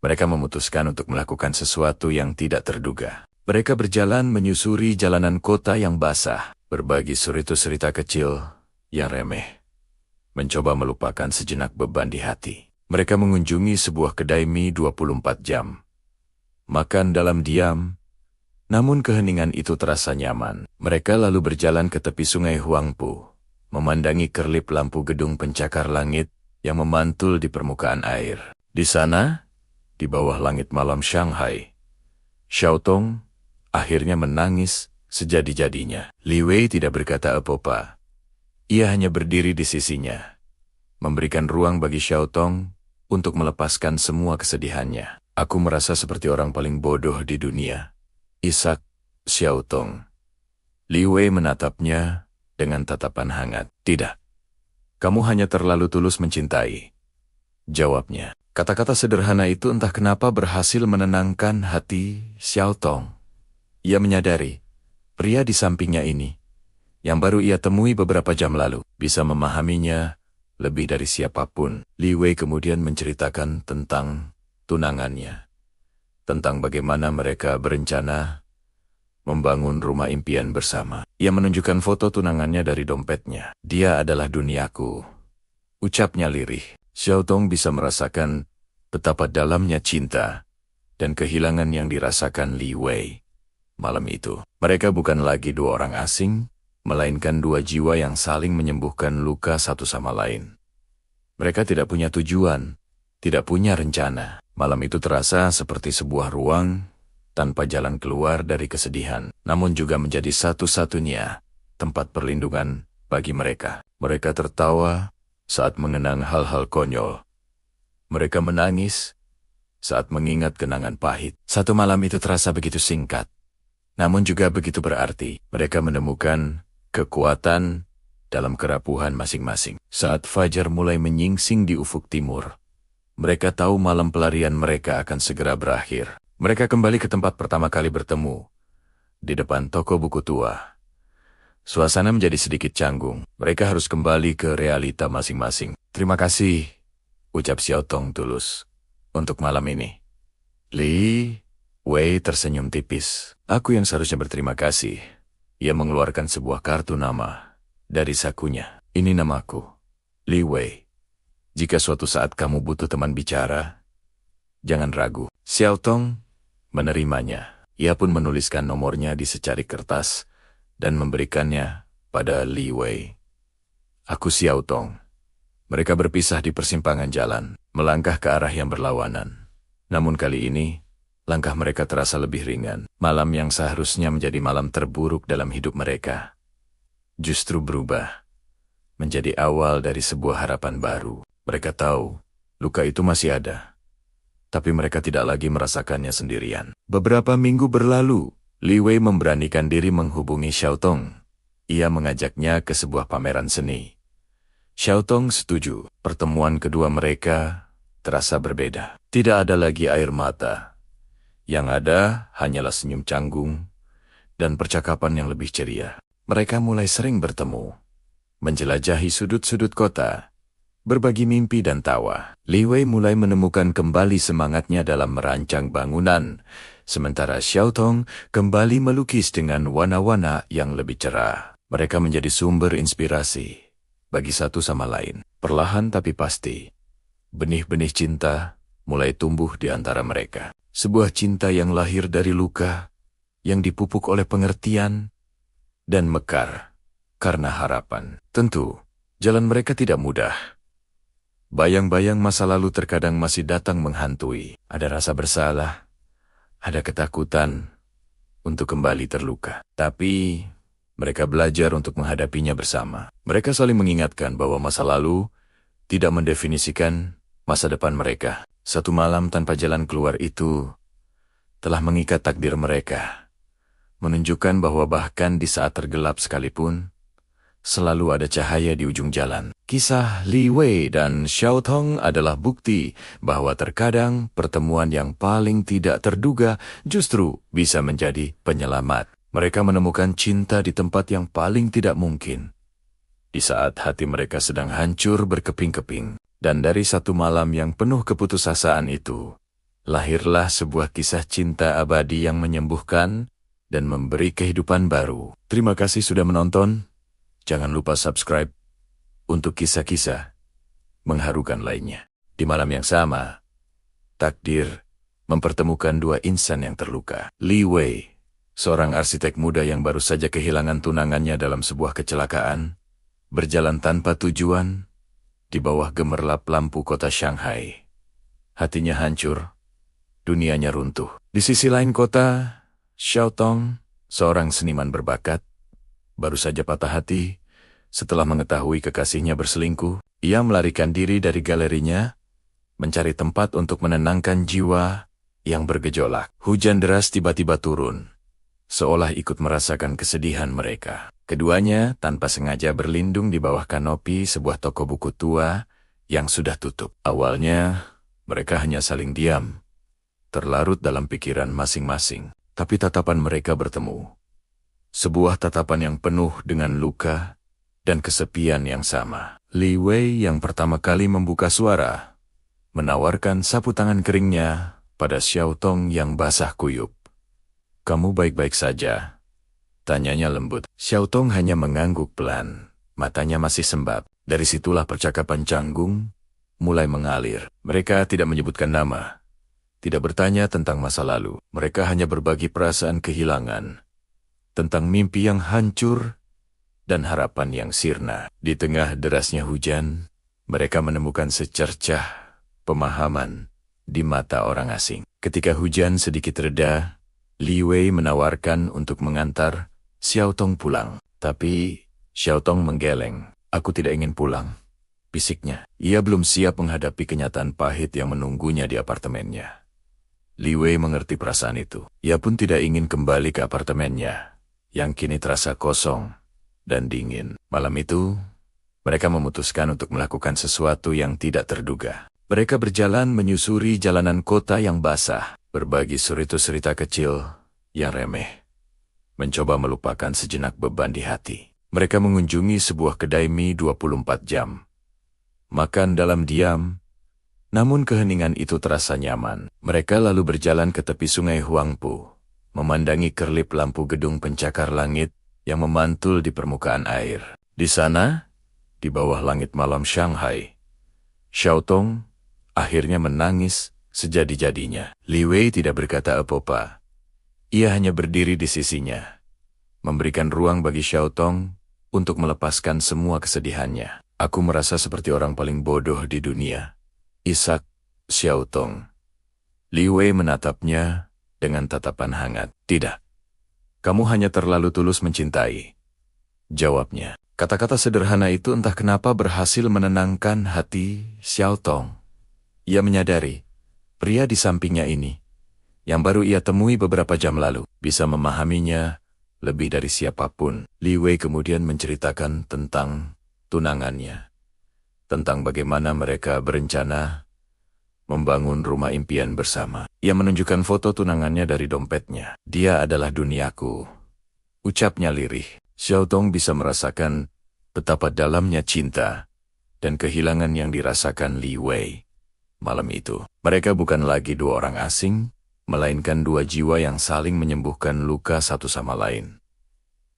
mereka memutuskan untuk melakukan sesuatu yang tidak terduga. Mereka berjalan menyusuri jalanan kota yang basah, berbagi cerita kecil yang remeh, mencoba melupakan sejenak beban di hati. Mereka mengunjungi sebuah kedai mie 24 jam. Makan dalam diam, namun keheningan itu terasa nyaman. Mereka lalu berjalan ke tepi sungai Huangpu, memandangi kerlip lampu gedung pencakar langit yang memantul di permukaan air. Di sana, di bawah langit malam Shanghai, Xiaotong akhirnya menangis sejadi-jadinya. Li Wei tidak berkata apa-apa. Ia hanya berdiri di sisinya, memberikan ruang bagi Xiaotong untuk melepaskan semua kesedihannya. "Aku merasa seperti orang paling bodoh di dunia," isak Xiaotong. Li Wei menatapnya dengan tatapan hangat. "Tidak. Kamu hanya terlalu tulus mencintai," jawabnya. Kata-kata sederhana itu entah kenapa berhasil menenangkan hati Xiaotong. Ia menyadari, pria di sampingnya ini, yang baru ia temui beberapa jam lalu, bisa memahaminya lebih dari siapapun. Li Wei kemudian menceritakan tentang tunangannya, tentang bagaimana mereka berencana membangun rumah impian bersama. Ia menunjukkan foto tunangannya dari dompetnya. Dia adalah duniaku, ucapnya lirih. Xiaotong bisa merasakan betapa dalamnya cinta dan kehilangan yang dirasakan Li Wei. Malam itu, mereka bukan lagi dua orang asing, melainkan dua jiwa yang saling menyembuhkan luka satu sama lain. Mereka tidak punya tujuan, tidak punya rencana. Malam itu terasa seperti sebuah ruang tanpa jalan keluar dari kesedihan, namun juga menjadi satu-satunya tempat perlindungan bagi mereka. Mereka tertawa saat mengenang hal-hal konyol. Mereka menangis saat mengingat kenangan pahit. Satu malam itu terasa begitu singkat, namun juga begitu berarti. Mereka menemukan kekuatan dalam kerapuhan masing-masing. Saat fajar mulai menyingsing di ufuk timur, mereka tahu malam pelarian mereka akan segera berakhir. Mereka kembali ke tempat pertama kali bertemu, di depan toko buku tua. Suasana menjadi sedikit canggung. Mereka harus kembali ke realita masing-masing. Terima kasih, ucap Xiaotong tulus, untuk malam ini. Li Wei tersenyum tipis. Aku yang seharusnya berterima kasih. Ia mengeluarkan sebuah kartu nama dari sakunya. Ini namaku, Li Wei. Jika suatu saat kamu butuh teman bicara, jangan ragu. Xiaotong menerimanya. Ia pun menuliskan nomornya di secari kertas dan memberikannya pada Li Wei. Aku Xiaotong. Mereka berpisah di persimpangan jalan, melangkah ke arah yang berlawanan. Namun kali ini, langkah mereka terasa lebih ringan. Malam yang seharusnya menjadi malam terburuk dalam hidup mereka justru berubah menjadi awal dari sebuah harapan baru. Mereka tahu luka itu masih ada, tapi mereka tidak lagi merasakannya sendirian. Beberapa minggu berlalu, Li Wei memberanikan diri menghubungi Xiaotong. Ia mengajaknya ke sebuah pameran seni. Xiaotong setuju. Pertemuan kedua mereka terasa berbeda. Tidak ada lagi air mata. Yang ada hanyalah senyum canggung dan percakapan yang lebih ceria. Mereka mulai sering bertemu, menjelajahi sudut-sudut kota, berbagi mimpi dan tawa. Li Wei mulai menemukan kembali semangatnya dalam merancang bangunan, sementara Xiaotong kembali melukis dengan warna-warna yang lebih cerah. Mereka menjadi sumber inspirasi bagi satu sama lain. Perlahan tapi pasti, benih-benih cinta mulai tumbuh di antara mereka. Sebuah cinta yang lahir dari luka, yang dipupuk oleh pengertian, dan mekar karena harapan. Tentu, jalan mereka tidak mudah. Bayang-bayang masa lalu terkadang masih datang menghantui. Ada rasa bersalah, ada ketakutan untuk kembali terluka. Tapi, mereka belajar untuk menghadapinya bersama. Mereka saling mengingatkan bahwa masa lalu tidak mendefinisikan masa depan mereka. Satu malam tanpa jalan keluar itu telah mengikat takdir mereka, menunjukkan bahwa bahkan di saat tergelap sekalipun, selalu ada cahaya di ujung jalan. Kisah Li Wei dan Xiaotong adalah bukti bahwa terkadang pertemuan yang paling tidak terduga justru bisa menjadi penyelamat. Mereka menemukan cinta di tempat yang paling tidak mungkin, di saat hati mereka sedang hancur berkeping-keping. Dan dari satu malam yang penuh keputusasaan itu, lahirlah sebuah kisah cinta abadi yang menyembuhkan dan memberi kehidupan baru. Terima kasih sudah menonton. Jangan lupa subscribe untuk kisah-kisah mengharukan lainnya. Di malam yang sama, takdir mempertemukan dua insan yang terluka. Li Wei, seorang arsitek muda yang baru saja kehilangan tunangannya dalam sebuah kecelakaan, berjalan tanpa tujuan di bawah gemerlap lampu kota Shanghai. Hatinya hancur, dunianya runtuh. Di sisi lain kota, Xiaotong, seorang seniman berbakat, baru saja patah hati setelah mengetahui kekasihnya berselingkuh. Ia melarikan diri dari galerinya, mencari tempat untuk menenangkan jiwa yang bergejolak. Hujan deras tiba-tiba turun, seolah ikut merasakan kesedihan mereka. Keduanya tanpa sengaja berlindung di bawah kanopi sebuah toko buku tua yang sudah tutup. Awalnya, mereka hanya saling diam, terlarut dalam pikiran masing-masing. Tapi tatapan mereka bertemu. Sebuah tatapan yang penuh dengan luka dan kesepian yang sama. Li Wei yang pertama kali membuka suara, menawarkan sapu tangan keringnya pada Xiao Tong yang basah kuyup. "Kamu baik-baik saja?" tanyanya lembut. Xiao Tong hanya mengangguk pelan, matanya masih sembab. Dari situlah percakapan canggung mulai mengalir. Mereka tidak menyebutkan nama, tidak bertanya tentang masa lalu. Mereka hanya berbagi perasaan kehilangan, tentang mimpi yang hancur dan harapan yang sirna. Di tengah derasnya hujan, mereka menemukan secercah pemahaman di mata orang asing. Ketika hujan sedikit reda, Li Wei menawarkan untuk mengantar Xiao Tong pulang. Tapi Xiao Tong menggeleng. "Aku tidak ingin pulang," bisiknya. Ia belum siap menghadapi kenyataan pahit yang menunggunya di apartemennya. Li Wei mengerti perasaan itu. Ia pun tidak ingin kembali ke apartemennya, yang kini terasa kosong dan dingin. Malam itu, mereka memutuskan untuk melakukan sesuatu yang tidak terduga. Mereka berjalan menyusuri jalanan kota yang basah, berbagi cerita kecil yang remeh, mencoba melupakan sejenak beban di hati. Mereka mengunjungi sebuah kedai mie 24 jam. Makan dalam diam, namun keheningan itu terasa nyaman. Mereka lalu berjalan ke tepi sungai Huangpu, memandangi kerlip lampu gedung pencakar langit yang memantul di permukaan air. Di sana, di bawah langit malam Shanghai, Xiao Tong akhirnya menangis sejadi-jadinya. Li Wei tidak berkata apa-apa. Ia hanya berdiri di sisinya, memberikan ruang bagi Xiao Tong untuk melepaskan semua kesedihannya. "Aku merasa seperti orang paling bodoh di dunia," isak Xiao Tong. Li Wei menatapnya dengan tatapan hangat. "Tidak. Kamu hanya terlalu tulus mencintai," jawabnya. Kata-kata sederhana itu entah kenapa berhasil menenangkan hati Xiao Tong. Ia menyadari, pria di sampingnya ini, yang baru ia temui beberapa jam lalu, bisa memahaminya lebih dari siapapun. Li Wei kemudian menceritakan tentang tunangannya, tentang bagaimana mereka berencana membangun rumah impian bersama. Ia menunjukkan foto tunangannya dari dompetnya. "Dia adalah duniaku," ucapnya lirih. Xiao Tong bisa merasakan betapa dalamnya cinta dan kehilangan yang dirasakan Li Wei malam itu. Mereka bukan lagi dua orang asing, melainkan dua jiwa yang saling menyembuhkan luka satu sama lain.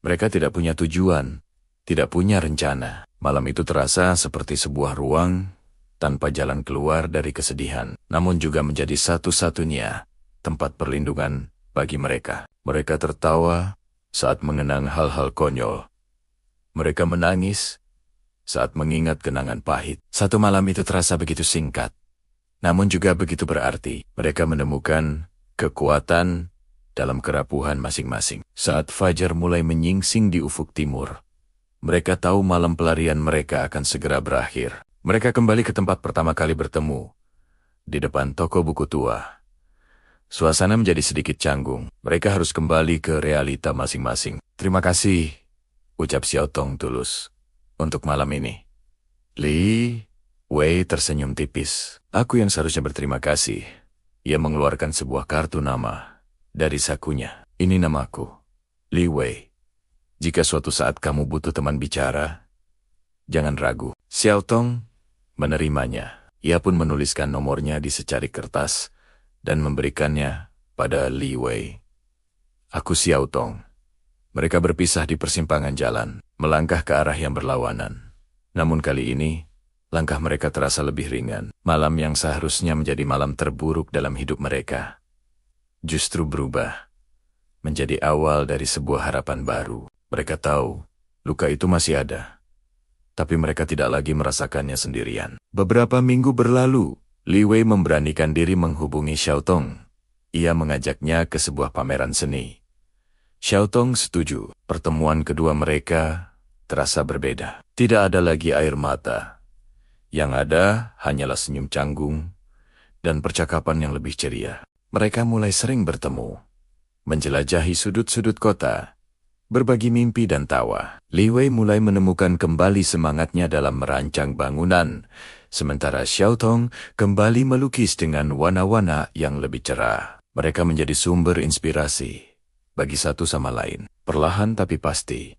Mereka tidak punya tujuan, tidak punya rencana. Malam itu terasa seperti sebuah ruang tanpa jalan keluar dari kesedihan, namun juga menjadi satu-satunya tempat perlindungan bagi mereka. Mereka tertawa saat mengenang hal-hal konyol. Mereka menangis saat mengingat kenangan pahit. Satu malam itu terasa begitu singkat, namun juga begitu berarti. Mereka menemukan kekuatan dalam kerapuhan masing-masing. Saat fajar mulai menyingsing di ufuk timur, mereka tahu malam pelarian mereka akan segera berakhir. Mereka kembali ke tempat pertama kali bertemu, di depan toko buku tua. Suasana menjadi sedikit canggung. Mereka harus kembali ke realita masing-masing. "Terima kasih," ucap Xiao Tong tulus, "untuk malam ini." Li Wei tersenyum tipis. "Aku yang seharusnya berterima kasih." Ia mengeluarkan sebuah kartu nama dari sakunya. "Ini namaku, Li Wei. Jika suatu saat kamu butuh teman bicara, jangan ragu." Xiao Tong menerimanya. Ia pun menuliskan nomornya di secari kertas dan memberikannya pada Li Wei. "Aku Xiao Tong." Mereka berpisah di persimpangan jalan, melangkah ke arah yang berlawanan. Namun kali ini, langkah mereka terasa lebih ringan. Malam yang seharusnya menjadi malam terburuk dalam hidup mereka, justru berubah menjadi awal dari sebuah harapan baru. Mereka tahu, luka itu masih ada, tapi mereka tidak lagi merasakannya sendirian. Beberapa minggu berlalu, Li Wei memberanikan diri menghubungi Xiao Tong. Ia mengajaknya ke sebuah pameran seni. Xiao Tong setuju. Pertemuan kedua mereka terasa berbeda. Tidak ada lagi air mata. Yang ada hanyalah senyum canggung dan percakapan yang lebih ceria. Mereka mulai sering bertemu, menjelajahi sudut-sudut kota, berbagi mimpi dan tawa. Li Wei mulai menemukan kembali semangatnya dalam merancang bangunan, sementara Xiao Tong kembali melukis dengan warna-warna yang lebih cerah. Mereka menjadi sumber inspirasi bagi satu sama lain. Perlahan tapi pasti,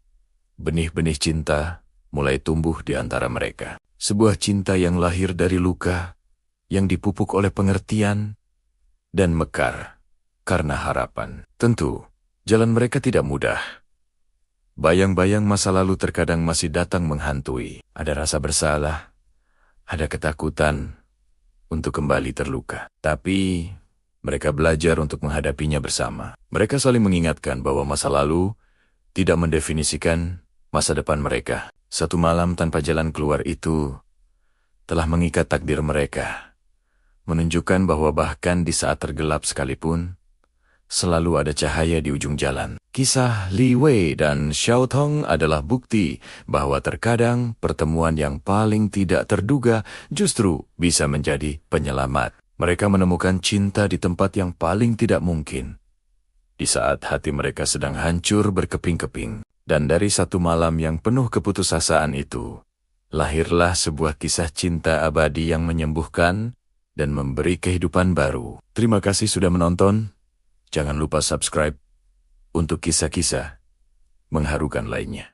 benih-benih cinta mulai tumbuh di antara mereka. Sebuah cinta yang lahir dari luka, yang dipupuk oleh pengertian, dan mekar karena harapan. Tentu, jalan mereka tidak mudah. Bayang-bayang masa lalu terkadang masih datang menghantui. Ada rasa bersalah, ada ketakutan untuk kembali terluka. Tapi, mereka belajar untuk menghadapinya bersama. Mereka saling mengingatkan bahwa masa lalu tidak mendefinisikan masa depan mereka. Satu malam tanpa jalan keluar itu telah mengikat takdir mereka, menunjukkan bahwa bahkan di saat tergelap sekalipun, selalu ada cahaya di ujung jalan. Kisah Li Wei dan Xiao Tong adalah bukti bahwa terkadang pertemuan yang paling tidak terduga justru bisa menjadi penyelamat. Mereka menemukan cinta di tempat yang paling tidak mungkin, di saat hati mereka sedang hancur berkeping-keping. Dan dari satu malam yang penuh keputusasaan itu, lahirlah sebuah kisah cinta abadi yang menyembuhkan dan memberi kehidupan baru. Terima kasih sudah menonton. Jangan lupa subscribe untuk kisah-kisah mengharukan lainnya.